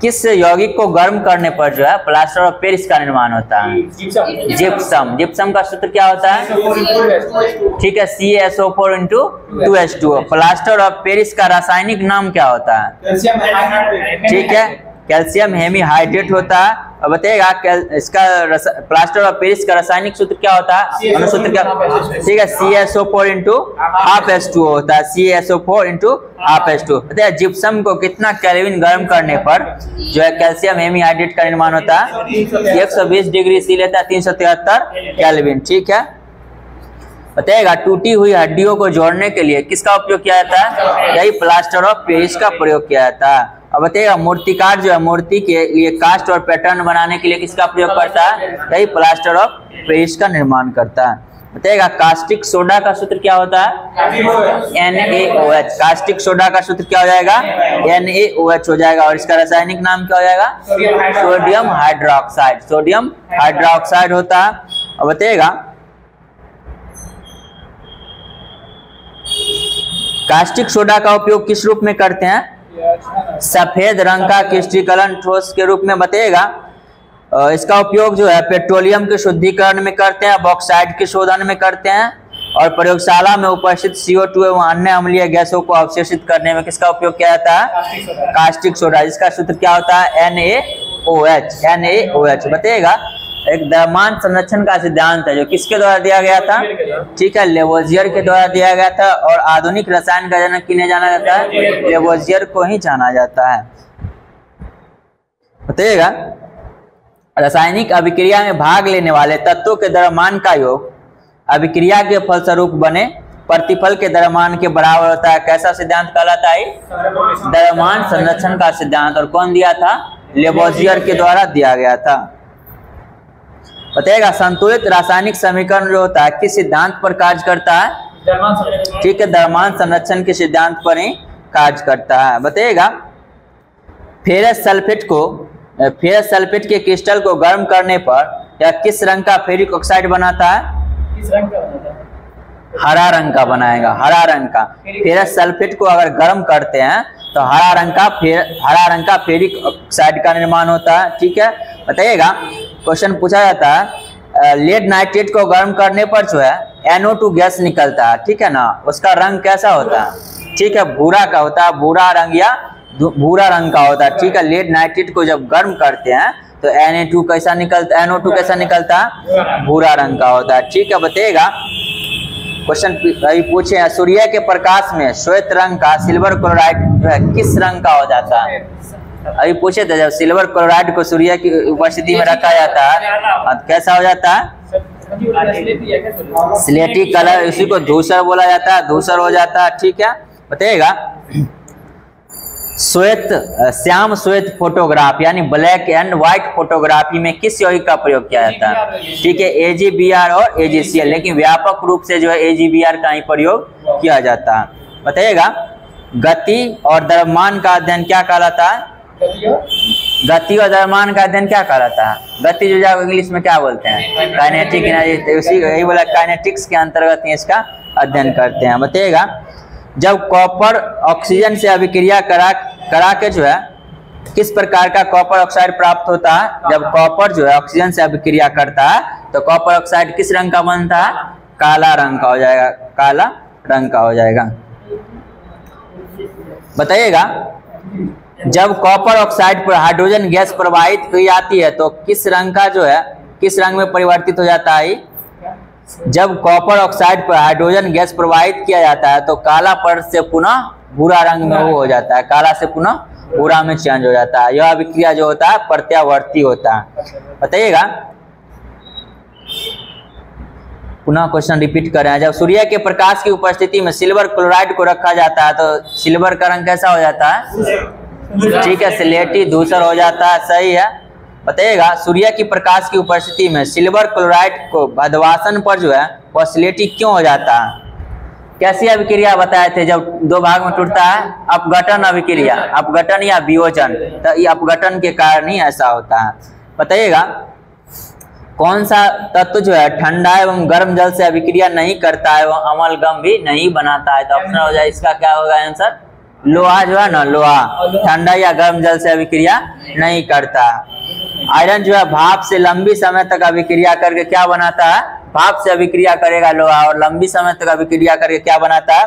किस यौगिक को गर्म करने पर जो है प्लास्टर ऑफ पेरिस का निर्माण होता है? जिप्सम। जिप्सम का सूत्र क्या होता है? ठीक है। CaSO4 × 2H2O। Plaster of Paris का रासायनिक नाम क्या होता है? ठीक है। कैल्शियम हेमीहाइड्रेट होता है। और बताइएगा। इसका प्लास्टर ऑफ पेरिस का रासायनिक सूत्र क्या होता है? अनुसूत्र क्या? ठीक है। CaSO4 × ½ होता है, CaSO4 × ½। बताइए। जिप्सम को कितना केल्विन गर्म करने पर जो है कैल्शियम हेमीहाइड्रेट का निर्माण होता है? 120 डिग्री C लेता है, 373 केल्विन। ठीक है। बताइएगा। टूटी हुई हड्डियों को जोड़ने के लिए किसका उपयोग किया जाता है? यही प्लास्टर ऑफ पेरिस का प्रयोग किया जाता है। अब बताइएगा। मूर्तिकार जो है मूर्ति के लिए कास्ट और पैटर्न बनाने के लिए किसका प्रयोग करता है? यही प्लास्टर ऑफ पेरिस का निर्माण करता है। बताइएगा। कास्टिक सोडा का सूत्र क्या होता है? NaOH। कास्टिक सोडा का सूत्र क्या हो जाएगा? NaOH हो जाएगा। और इसका रासायनिक नाम क्या हो जाएगा? सोडियम हाइड्रोक्साइड, सोडियम हाइड्रोक्साइड होता है। अब बताइएगा। कास्टिक सोडा का उपयोग किस रूप में करते हैं? सफेद रंग का क्रिस्टलीकरण ठोस के रूप में। बताइएगा। इसका उपयोग जो है पेट्रोलियम के शुद्धिकरण में करते हैं, बॉक्साइड के शोधन में करते हैं, और प्रयोगशाला में उपस्थित CO2 एवं अन्य अम्लीय गैसों को अवशोषित करने में किसका उपयोग किया जाता है? Caustic soda. इसका सूत्र क्या होता है? NaOH, NaOH। बताइएगा। एक द्रव्यमान संरक्षण का सिद्धांत है जो किसके द्वारा दिया गया था? ठीक है। लेवोजियर के द्वारा दिया गया था। और आधुनिक रसायन का जनक किन्हें जाना जाता है? लेवोजियर को ही जाना जाता है। बताइएगा। रासायनिक अभिक्रिया में भाग लेने वाले तत्वों के द्रव्यमान का योग अभिक्रिया के फलस्वरूप बने प्रतिफल के द्रव्यमान के बराबर होता है। कैसा सिद्धांत कहलाता है? द्रव्यमान संरक्षण का सिद्धांत। और कौन दिया था? लेवोजियर के द्वारा दिया गया था। बताइएगा। संतुलित रासायनिक समीकरण जो होता है किस सिद्धांत पर कार्य करता है? ठीक है। द्रव्यमान संरक्षण के सिद्धांत पर ही कार्य करता है। बताइएगा। फेरस सल्फेट के क्रिस्टल को गर्म करने पर या किस रंग का फेरिक ऑक्साइड बनाता है? किस रंग का बनाता है? हरा रंग का बनाएगा, हरा रंग का। फेरस सल्फेट को अगर गर्म करते हैं तो हरा रंग का फेरिक ऑक्साइड का निर्माण होता है। ठीक है, बताइएगा। क्वेश्चन पूछा जाता है लेड नाइट्रेट को गर्म करने पर जो है NO2 गैस निकलता है, ठीक है ना, उसका रंग कैसा होता है? ठीक है, भूरा का होता है, भूरा रंग या भूरा रंग का होता है। ठीक है, लेड नाइट्रेट को जब गर्म करते हैं तो NO2 कैसा निकलता है? भूरा रंग का होता है। ठीक है, बताइएगा। क्वेश्चन अभी पूछे हैं सूर्य के प्रकाश में श्वेत रंग का सिल्वर क्लोराइड जो है किस रंग का हो जाता है? अभी पूछे थे जब सिल्वर क्लोराइड को सूर्य की उपस्थिति में रखा जाता है कैसा हो जाता है? स्लेटी कलर, इसी को धूसर बोला जाता है, धूसर हो जाता है। ठीक है, बताइएगा। श्याम श्वेत फोटोग्राफ यानी ब्लैक एंड व्हाइट फोटोग्राफी में किस यौगिक का प्रयोग किया जाता है? ठीक है, AgBr और AgCl, लेकिन व्यापक रूप से जो है AgBr का ही प्रयोग किया जाता है। बताइएगा। गति और द्रव्यमान का अध्ययन क्या कहलाता है? गति और द्रव्यमान का अध्ययन क्या कहलाता है? गति जो जाओ इंग्लिश में क्या बोलते हैं? काइनेटिक एनर्जी, उसी यही बोला काइनेटिक्स के अंतर्गत ही इसका अध्ययन करते हैं। बताइएगा। जब कॉपर ऑक्सीजन से अभिक्रिया करा के जो है किस प्रकार का कॉपर ऑक्साइड प्राप्त होता है? जब कॉपर जो है ऑक्सीजन से अभिक्रिया करता है तो कॉपर ऑक्साइड किस रंग का बनता है? काला रंग का हो जाएगा, काला रंग का हो जाएगा। बताइएगा। जब कॉपर ऑक्साइड पर हाइड्रोजन गैस प्रवाहित की जाती है तो किस रंग का जो है किस रंग में परिवर्तित हो जाता है? जब कॉपर ऑक्साइड पर हाइड्रोजन गैस प्रवाहित किया जाता है तो काला पर से पुनः भूरा रंग में वो हो जाता है, काला से पुनः भूरा में चेंज हो जाता है। यह अभिक्रिया जो होता है प्रत्यावर्ती होता है। बताइएगा। पुनः क्वेश्चन रिपीट कर रहे हैं। जब सूर्य के प्रकाश की उपस्थिति में सिल्वर क्लोराइड को रखा जाता है तो सिल्वर का रंग कैसा हो जाता है? ठीक है, स्लेटी धूसर हो जाता है। सही है। बताइएगा। सूर्य की प्रकाश की उपस्थिति में सिल्वर क्लोराइड को अधवासन पर जो है वह स्लेटी क्यों हो जाता है? कैसी अभिक्रिया बताए थे जब दो भाग में टूटता है? अपघटन अभिक्रिया, अपघटन या वियोजन। तो ये अपघटन के कारण ही ऐसा होता है। बताइएगा। कौन सा तत्व जो है ठंडा एवं गर्म जल से अभिक्रिया नहीं करता है वह अमलगम भी नहीं बनाता है? तो ऑप्शन हो जाए इसका क्या होगा आंसर? लोहा जो है ना, लोहा ठंडा या गर्म जल से अभिक्रिया नहीं करता। आयरन जो है भाप से लंबी समय तक अभिक्रिया करके क्या बनाता है? भाप से अभिक्रिया करेगा लोहा और लंबी समय तक अभिक्रिया करके क्या बनाता है?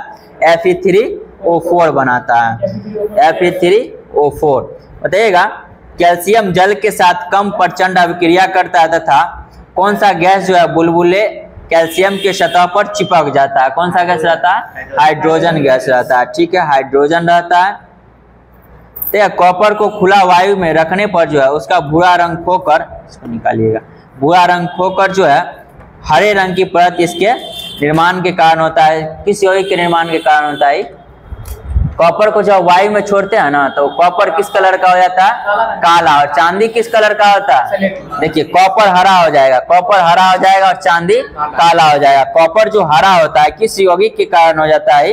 Fe3O4 बनाता है, Fe3O4। बताइएगा। कैल्शियम जल के साथ कम प्रचंड अभिक्रिया करता है तथा कौन सा गैस जो है बुलबुले कैल्शियम के सतह पर चिपक जाता है? कौन सा गैस रहता है? हाइड्रोजन गैस रहता है। ठीक है, हाइड्रोजन रहता है। तो कॉपर को खुला वायु में रखने पर जो है उसका भूरा रंग खोकर, इसको निकालिएगा, भूरा रंग खोकर जो है हरे रंग की परत इसके निर्माण के कारण होता है। किस यौगिक के निर्माण के कारण होता है? कॉपर को जब वायु में छोड़ते हैं ना तो कॉपर किस कलर का हो जाता है? काला। और चांदी किस कलर का होता है? देखिए, कॉपर हरा हो जाएगा, कॉपर हरा हो जाएगा और चांदी काला हो जाएगा। कॉपर जो हरा होता है किस यौगिक के कारण हो जाता है?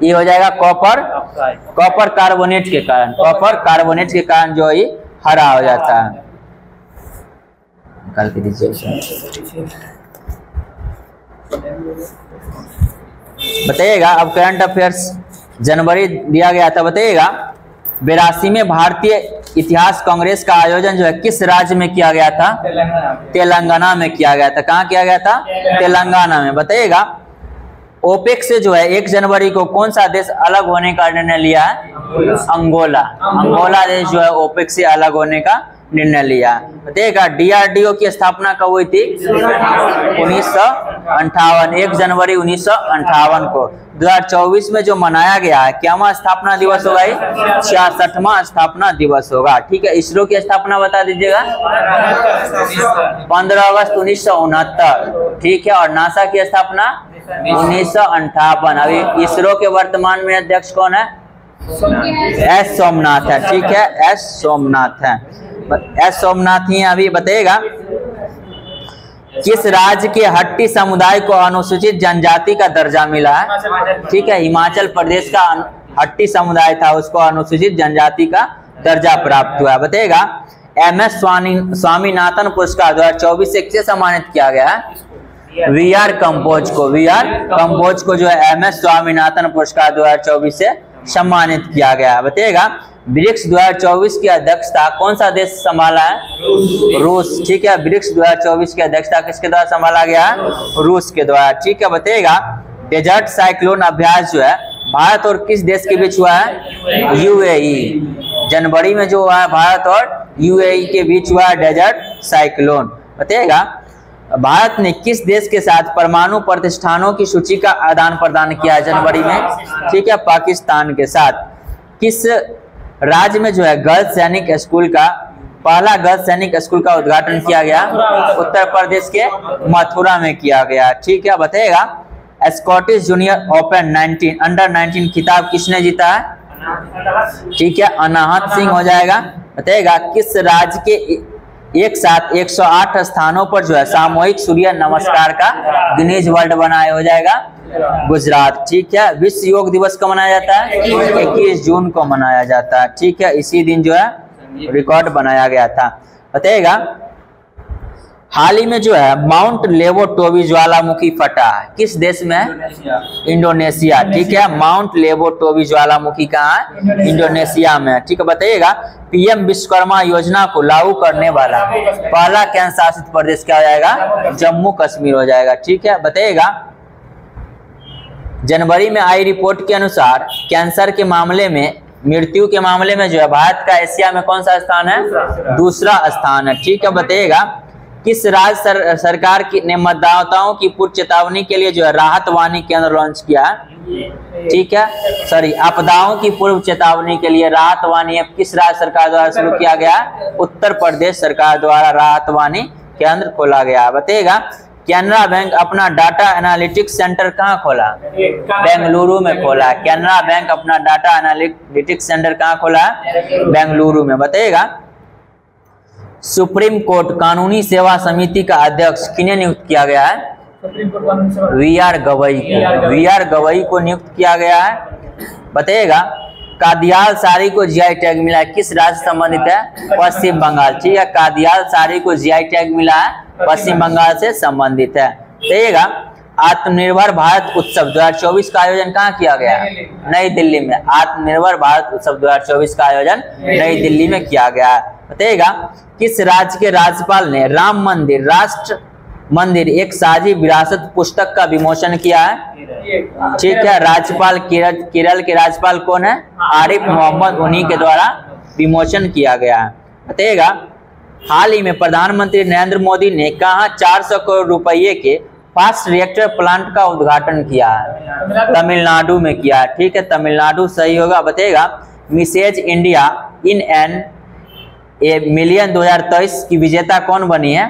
ये हो जाएगा कॉपर कार्बोनेट के कारण, कॉपर कार्बोनेट के कारण जो ये हरा हो जाता है। निकाल के दीजिए। बताइएगा। अब करंट अफेयर्स जनवरी दिया गया था। बताइएगा। 82 में भारतीय इतिहास कांग्रेस का आयोजन जो है किस राज्य में किया गया था? तेलंगाना में किया गया था। कहाँ किया गया था? तेलंगाना में। बताइएगा। ओपेक से जो है 1 जनवरी को कौन सा देश अलग होने का निर्णय लिया है? अंगोला। अंगोला देश जो है ओपेक से अलग होने का निर्णय लिया। बताइएगा। DRDO की स्थापना कब हुई थी? 1958, 1 जनवरी 1958 को। 2024 में जो मनाया गया है क्या स्थापना दिवस होगा? 66वां स्थापना दिवस होगा। ठीक है। इसरो की स्थापना बता दीजिएगा। 15 अगस्त 1969। ठीक है। और नासा की स्थापना 1958। अभी इसरो के वर्तमान में अध्यक्ष कौन है? एस सोमनाथ है। ठीक है, एस सोमनाथ है, एस सोमनाथ ही अभी। बताइएगा। किस राज्य के हट्टी समुदाय को अनुसूचित जनजाति का दर्जा मिला है? ठीक है, हिमाचल प्रदेश का हट्टी समुदाय था, उसको अनुसूचित जनजाति का दर्जा प्राप्त हुआ। बताइएगा। MS स्वामीनाथन पुरस्कार 2024 से किसे सम्मानित किया गया है? VR कंबोज को। VR कंबोज को जो है MS स्वामीनाथन पुरस्कार 2024 से सम्मानित किया गया है। बताइएगा ब्रिक्स 2024 की अध्यक्षता कौन सा देश संभाला है? रूस। ठीक है, ब्रिक्स 2024 की अध्यक्षता किसके द्वारा संभाला गया है? रूस के द्वारा। ठीक है, बताइएगा डेजर्ट साइक्लोन अभ्यास जो है भारत और किस देश के बीच हुआ है? UAE। जनवरी में जो हुआ है भारत और UAE के बीच हुआ है डेजर्ट साइक्लोन। बताइएगा भारत ने किस देश के साथ परमाणु प्रतिष्ठानों की सूची का आदान प्रदान किया है जनवरी में? ठीक है, पाकिस्तान के साथ। किस राज्य में जो है गर्ल्स सैनिक स्कूल का पहला गर्ल्स सैनिक स्कूल का उद्घाटन किया गया? उत्तर प्रदेश के मथुरा में किया गया। ठीक है, बताइएगा स्कॉटिश जूनियर ओपन अंडर 19 खिताब किसने जीता है? ठीक है, अनाहत सिंह हो जाएगा। बताइएगा किस राज्य के एक साथ 108 स्थानों पर जो है सामूहिक सूर्य नमस्कार का गिनीज वर्ल्ड बनाया हो जाएगा? गुजरात। ठीक है, विश्व योग दिवस कब मनाया जाता है? 21 जून को मनाया जाता है। ठीक है, इसी दिन जो है रिकॉर्ड बनाया गया था। बताइएगा हाल ही में जो है माउंट लेवोटोवी ज्वालामुखी फटा है किस देश में? इंडोनेशिया। ठीक है, माउंट लेवोटोवी ज्वालामुखी कहाँ है? इंडोनेशिया में। ठीक है, बताइएगा PM विश्वकर्मा योजना को लागू करने वाला पहला केंद्र शासित प्रदेश क्या हो जाएगा? जम्मू कश्मीर हो जाएगा। ठीक है, बताइएगा जनवरी में आई रिपोर्ट के अनुसार कैंसर के मामले में मृत्यु के मामले में जो है भारत का एशिया में कौन सा स्थान है? दूसरा स्थान है। ठीक है, बताइएगा किस राज्य सरकार ने मतदाताओं की पूर्व चेतावनी के लिए जो है राहत वाणी केंद्र लॉन्च किया है? ठीक है, सॉरी आपदाओं की पूर्व चेतावनी के लिए राहत वाणी ऐप किस राज्य सरकार द्वारा शुरू किया गया? उत्तर प्रदेश सरकार द्वारा राहत वाणी केंद्र खोला गया। बताइएगा कैनरा बैंक अपना डाटा एनालिटिक्स सेंटर कहाँ खोला? बेंगलुरु में खोला। कैनरा बैंक अपना डाटा एनालिटिक्स सेंटर कहाँ खोला? बेंगलुरु में। बताइएगा सुप्रीम कोर्ट कानूनी सेवा समिति का अध्यक्ष किन्हें नियुक्त किया गया है? VR गवई को। VR गवई को नियुक्त किया गया है। बताइएगा कादियाल साड़ी को GI टैग मिला है किस राज्य से संबंधित है? पश्चिम बंगाल। ठीक है, कादियाल साड़ी को GI टैग मिला है पश्चिम बंगाल से संबंधित है। बताइएगा आत्मनिर्भर भारत उत्सव 2024 का आयोजन कहाँ किया गया? नई दिल्ली में। आत्मनिर्भर भारत उत्सव 2024 का आयोजन नई दिल्ली में किया गया है। बताइएगा किस राज्य के राज्यपाल ने राम मंदिर राष्ट्र मंदिर एक साझी विरासत पुस्तक का विमोचन किया है? ठीक है, राज्यपाल केरल के राज्यपाल कौन है? आरिफ मोहम्मद। उन्हीं के द्वारा विमोचन किया गया है। बताइएगा हाल ही में प्रधानमंत्री नरेंद्र मोदी ने कहा 400 करोड़ रुपये के फास्ट रिएक्टर प्लांट का उद्घाटन किया है? तमिलनाडु में किया है। ठीक है, तमिलनाडु सही होगा। बताइएगा Mrs India in N A million 2023 की विजेता कौन बनी है?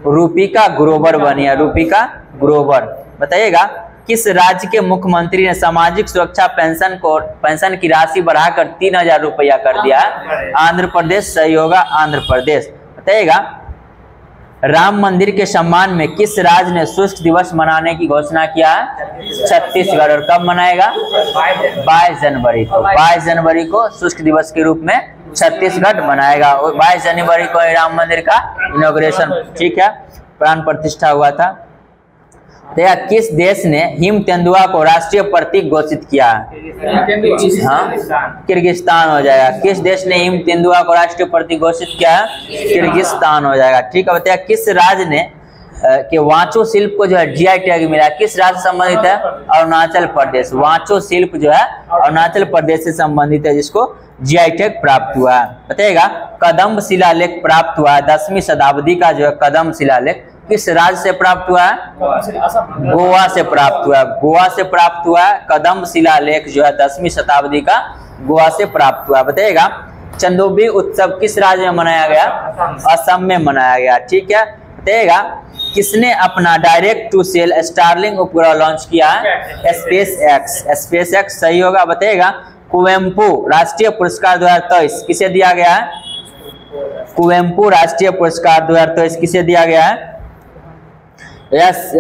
रूपिका ग्रोवर बनी है। रूपिका ग्रोवर। बताइएगा किस राज्य के मुख्यमंत्री ने सामाजिक सुरक्षा पेंशन की राशि बढ़ाकर 3000 रुपया कर दिया है? आंध्र प्रदेश सही होगा, आंध्र प्रदेश। बताइएगा राम मंदिर के सम्मान में किस राज्य ने शुष्क दिवस मनाने की घोषणा किया है? छत्तीसगढ़। और कब मनाएगा? 22 जनवरी को। 22 जनवरी को शुष्क दिवस के रूप में छत्तीसगढ़ मनाएगा। और 22 जनवरी को राम मंदिर का इनॉग्रेशन ठीक है प्राण प्रतिष्ठा हुआ था। तो किस देश ने हिम तेंदुआ को राष्ट्रीय प्रतीक घोषित किया? हाँ, किर्गिस्तान हो जाएगा। किस देश ने हिम तेंदुआ को राष्ट्रीय प्रतीक घोषित किया है? किर्गिस्तान हो जाएगा। ठीक है, बताइए किस राज्य ने कि वांचो शिल्प को जो है GI टैग मिला किस राज्य से संबंधित है? अरुणाचल प्रदेश। वांचो शिल्प जो है अरुणाचल प्रदेश से संबंधित है जिसको GI टैग प्राप्त हुआ है। बताइएगा कदम्ब शिलालेख प्राप्त हुआ है 10वीं शताब्दी का जो है कदम्ब शिलालेख किस राज्य से प्राप्त हुआ है? गोवा से प्राप्त हुआ है। गोवा से प्राप्त हुआ है। कदम्ब शिलालेख जो है 10वीं शताब्दी का गोवा से प्राप्त हुआ। बताइएगा चंदोबी उत्सव किस राज्य में मनाया गया? असम में मनाया गया। ठीक है, बताइएगा किसने अपना डायरेक्ट टू सेल स्टारलिंक उपग्रह लॉन्च किया है? स्पेस एक्स सही होगा। बताइएगा कुवेम्पू राष्ट्रीय पुरस्कार 2023 किसे दिया गया है? कुवेम्पू राष्ट्रीय पुरस्कार 2023 किसे दिया गया है? यस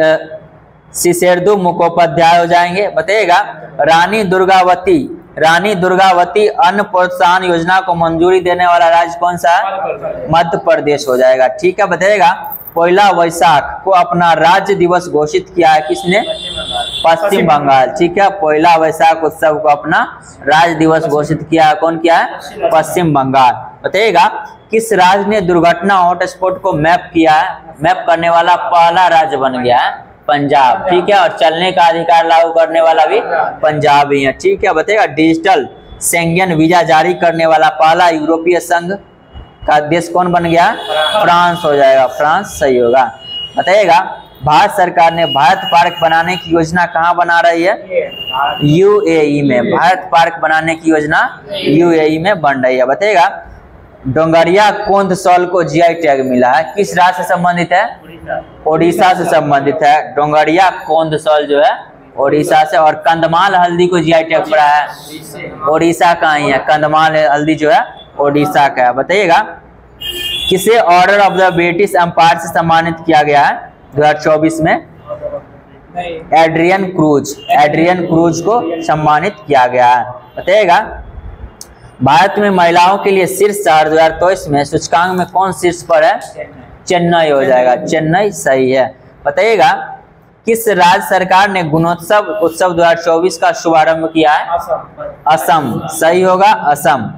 सिसेर्दु मुखोपाध्याय हो जाएंगे। बताइएगा रानी दुर्गावती रानी दुर्गावती अन्न प्रोत्साहन योजना को मंजूरी देने वाला राज्य कौन सा है? मध्य प्रदेश हो जाएगा। ठीक है, बताइएगा पहला वैशाख को अपना राज्य दिवस घोषित किया है किसने? पश्चिम बंगाल। ठीक है, पहला वैशाख उत्सव को अपना राज्य दिवस घोषित किया है, कौन किया है? पश्चिम बंगाल। बताइएगा किस राज्य ने दुर्घटना हॉटस्पॉट को मैप किया है? मैप करने वाला पहला राज्य बन गया है पंजाब। ठीक है, और चलने का अधिकार लागू करने वाला भी पंजाब ही है। ठीक है, बताइएगा डिजिटल शेंगेन वीजा जारी करने वाला पहला यूरोपीय संघ का देश कौन बन गया? फ्रांस हो जाएगा, फ्रांस सही होगा। बताइएगा भारत सरकार ने भारत पार्क बनाने की योजना कहाँ बना रही है? यूएई में। भारत पार्क बनाने की योजना यूएई में बन रही है। बताइएगा डोंगरिया कोंद सॉल को जीआई टैग मिला है, किस राज्य से संबंधित है? ओडिशा से संबंधित है। डोंगरिया कोंद सॉल जो है ओडिशा से, और कंधमाल हल्दी को जीआई टैग पड़ा है ओडिशा का ही है। कंधमाल हल्दी जो है ओडिशा का है। बताइएगा किसे order of the British Empire से सम्मानित किया गया है 2024 में? Adrian cruise. एड्रियन क्रूज को सम्मानित किया गया है। बताइएगा भारत में महिलाओं के लिए शीर्ष शहर 2023 में सूचकांक में कौन शीर्ष पर है? चेन्नई हो जाएगा, चेन्नई सही है। बताइएगा किस राज्य सरकार ने गुणोत्सव उत्सव 2024 का शुभारंभ किया है? असम सही होगा, असम।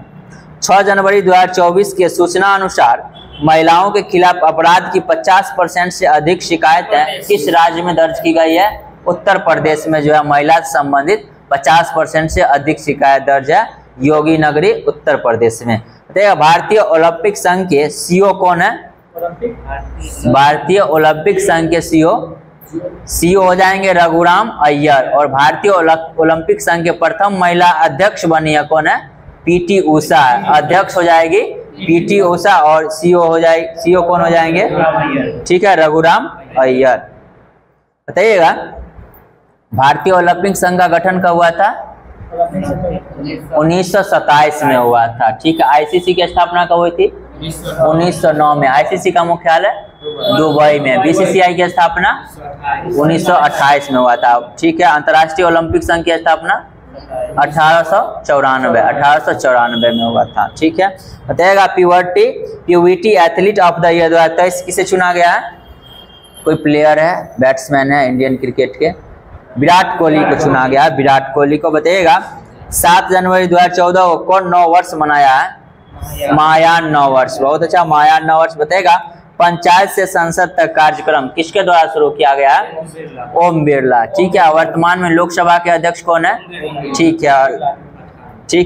6 जनवरी 2024 के सूचना अनुसार महिलाओं के खिलाफ अपराध की 50% से अधिक शिकायतें किस राज्य में दर्ज की गई है? उत्तर प्रदेश में जो है महिला से संबंधित 50% से अधिक शिकायत दर्ज है, योगी नगरी उत्तर प्रदेश में। देखिए भारतीय ओलंपिक संघ के सीईओ कौन है? भारतीय ओलंपिक संघ के सीईओ हो जाएंगे रघुराम अय्यर, और भारतीय ओलंपिक संघ के प्रथम महिला अध्यक्ष बनी है कौन है? पीटी उषा अध्यक्ष हो जाएगी पीटी उषा, और सीईओ कौन हो जाएंगे? ठीक है, रघुराम अय्यर। बताइएगा भारतीय ओलंपिक संघ का गठन कब हुआ था? 1927 में हुआ था। ठीक है, आईसीसी की स्थापना कब हुई थी? 1909 में। आईसीसी का मुख्यालय दुबई में। बीसीसीआई की स्थापना 1928 में हुआ था। ठीक है, अंतर्राष्ट्रीय ओलंपिक संघ की स्थापना 1894 में हुआ था। ठीक है, बताइएगा Pvt athlete of the year 2023 किसे चुना गया है? कोई प्लेयर है, बैट्समैन है इंडियन क्रिकेट के, विराट कोहली को चुना गया है, विराट कोहली को। बताइएगा 7 जनवरी 2014 को कौन 9 वर्ष मनाया है? महायान 9 वर्ष। बहुत अच्छा, महायान 9 वर्ष। बताइएगा पंचायत से संसद तक कार्यक्रम किसके द्वारा शुरू किया गया है? ओम बिरला। ठीक है, वर्तमान में लोकसभा के अध्यक्ष कौन है? ठीक है,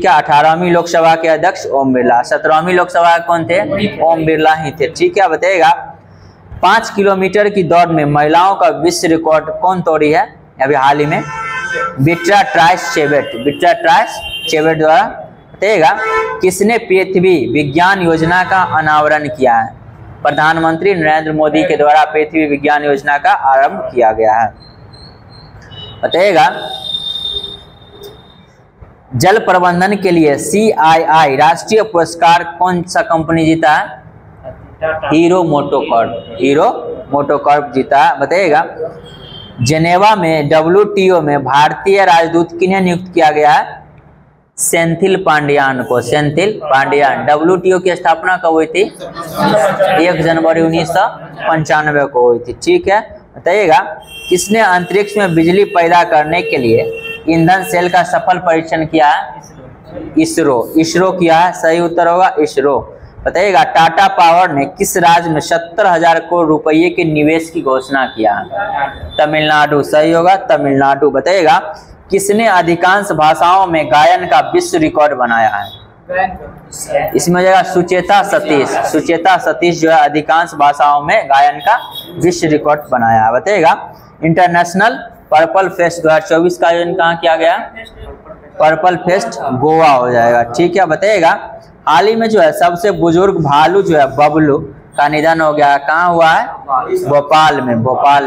18वीं लोकसभा के अध्यक्ष ओम बिरला। 17वीं लोकसभा कौन थे? ओम बिरला ही थे। ठीक है, बताइएगा 5 किलोमीटर की दौड़ में महिलाओं का विश्व रिकॉर्ड कौन तोड़ी है अभी हाल ही में? बिट्रा ट्राइस चेबेट द्वारा। बताइएगा किसने पृथ्वी विज्ञान योजना का अनावरण किया है? प्रधानमंत्री नरेंद्र मोदी के द्वारा पृथ्वी विज्ञान योजना का आरंभ किया गया है। बताइएगा जल प्रबंधन के लिए CII राष्ट्रीय पुरस्कार कौन सा कंपनी जीता है? हीरो मोटोकॉर्प जीता है। बताइएगा जेनेवा में WTO में भारतीय राजदूत किन्हें नियुक्त किया गया है? सेंथिल पांड्यान को। WTO की स्थापना कब हुई थी? 1 जनवरी 1995 को हुई थी। ठीक है, बताइएगा किसने अंतरिक्ष में बिजली पैदा करने के लिए ईंधन सेल का सफल परीक्षण किया है? इसरो किया है, सही उत्तर होगा इसरो। बताइएगा टाटा पावर ने किस राज्य में 70,000 करोड़ रुपये के निवेश की घोषणा किया है? तमिलनाडु, सही होगा तमिलनाडु। बताइएगा किसने अधिकांश भाषाओं में गायन का विश्व रिकॉर्ड बनाया है? इसमें हो जाएगा सुचेता सतीश जो है अधिकांश भाषाओं में गायन का विश्व रिकॉर्ड बनाया है। बताइएगा इंटरनेशनल पर्पल फेस्ट 2024 का आयोजन कहाँ किया गया? पर्पल फेस्ट गोवा हो जाएगा। ठीक है, बताइएगा हाल ही में जो है सबसे बुजुर्ग भालू जो है बबलू का निधन हो गया, कहाँ हुआ है? भोपाल में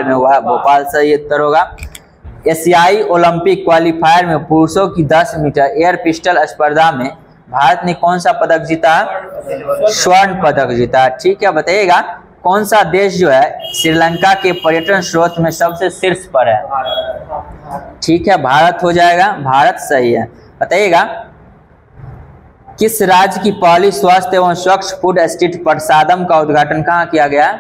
हुआ है, भोपाल सही उत्तर होगा। एशियाई ओलंपिक क्वालिफायर में पुरुषों की 10 मीटर एयर पिस्टल स्पर्धा में भारत ने कौन सा पदक जीता है? स्वर्ण पदक जीता। ठीक है, बताइएगा कौन सा देश जो है श्रीलंका के पर्यटन स्रोत में सबसे शीर्ष पर है? ठीक है, भारत हो जाएगा, भारत सही है। बताइएगा किस राज्य की पहली स्वस्थ एवं स्वच्छ फूड स्ट्रीट प्रसादम का उद्घाटन कहाँ किया गया?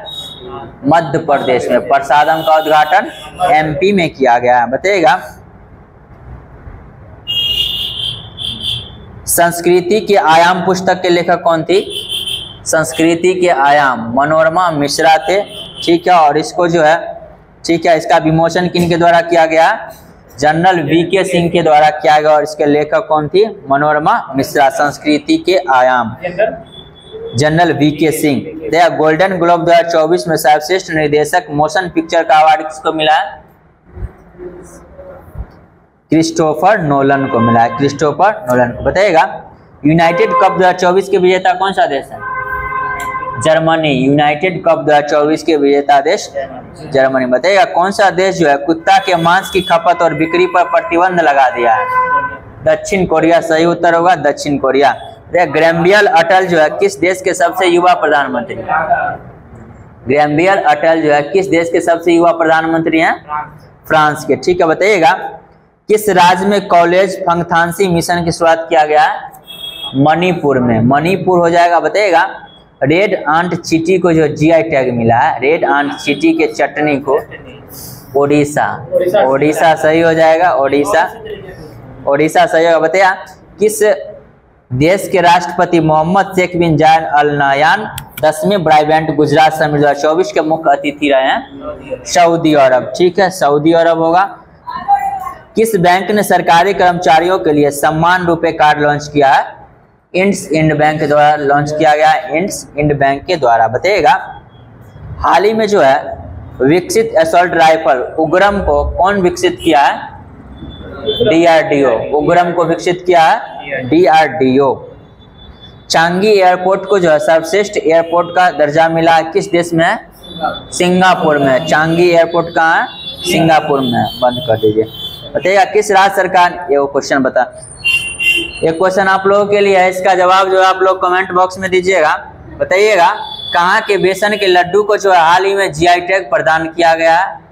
मध्य प्रदेश में। प्रसादम का उद्घाटन एमपी में किया गया है। बताइएगा संस्कृति के आयाम पुस्तक के लेखक कौन थी? संस्कृति के आयाम मनोरमा मिश्रा थे। ठीक है, और इसको जो है ठीक है इसका विमोचन किन के द्वारा किया गया? जनरल वीके सिंह के द्वारा किया गया, और इसके लेखक कौन थी? मनोरमा मिश्रा। संस्कृति के आयाम general VK Singh. Golden Globe 2024 में सर्वश्रेष्ठ निर्देशक मोशन पिक्चर का अवार्ड किसको मिला है? क्रिस्टोफर नोलन को मिला है। क्रिस्टोफर नोलन को। बताइएगा यूनाइटेड कप 2024 के विजेता कौन सा देश है? जर्मनी। यूनाइटेड कप 2024 के विजेता देश जर्मनी। बताइएगा कौन सा देश जो है कुत्ता के मांस की खपत और बिक्री पर प्रतिबंध लगा दिया है? दक्षिण कोरिया। सही उत्तर होगा दक्षिण कोरिया। ग्रैम्बियल अटल जो है किस देश के सबसे युवा प्रधानमंत्री? ग्रैम्बियल अटल जो है किस देश के सबसे युवा प्रधानमंत्री हैं? फ्रांस के। ठीक है, बताइएगा किस राज्य में कॉलेज फंगथांसी मिशन की शुरुआत किया गया है? मणिपुर में। मणिपुर हो जाएगा। बताइएगा रेड आंट चीटी को जो जीआई टैग मिला है, रेड आंट चीटी के चटनी को ओडिशा। ओडिशा सही हो जाएगा। ओडिशा। ओडिशा सही होगा। बताइए किस देश के राष्ट्रपति Mohammad Sheikh bin Zayed Al Nahyan 10वें ब्रॉडबैंड गुजरात समिट 2024 के मुख्य अतिथि रहे हैं? Saudi Arab. ठीक है, सऊदी अरब होगा। किस बैंक ने सरकारी कर्मचारियों के लिए सम्मान रुपए कार्ड लॉन्च किया है? इंड्स इंड बैंक के द्वारा लॉन्च किया गया है। इंड्स इंड बैंक के द्वारा। बताइएगा हाल ही में जो है विकसित असॉल्ट राइफल उग्रम को कौन विकसित किया है? डीआरडीओ। उग्रम को विकसित किया है डीआरडीओ। चांगी एयरपोर्ट को जो है सर्वश्रेष्ठ एयरपोर्ट का दर्जा मिला है किस देश में? सिंगापुर में। चांगी एयरपोर्ट कहाँ है? सिंगापुर में। बंद कर दीजिए। बताइएगा किस राज्य सरकार, ये वो क्वेश्चन बता, एक क्वेश्चन आप लोगों के लिए है, इसका जवाब जो है आप लोग कमेंट बॉक्स में दीजिएगा। बताइएगा कहाँ के बेसन के लड्डू को जो है हाल ही में जीआई टैग प्रदान किया गया है?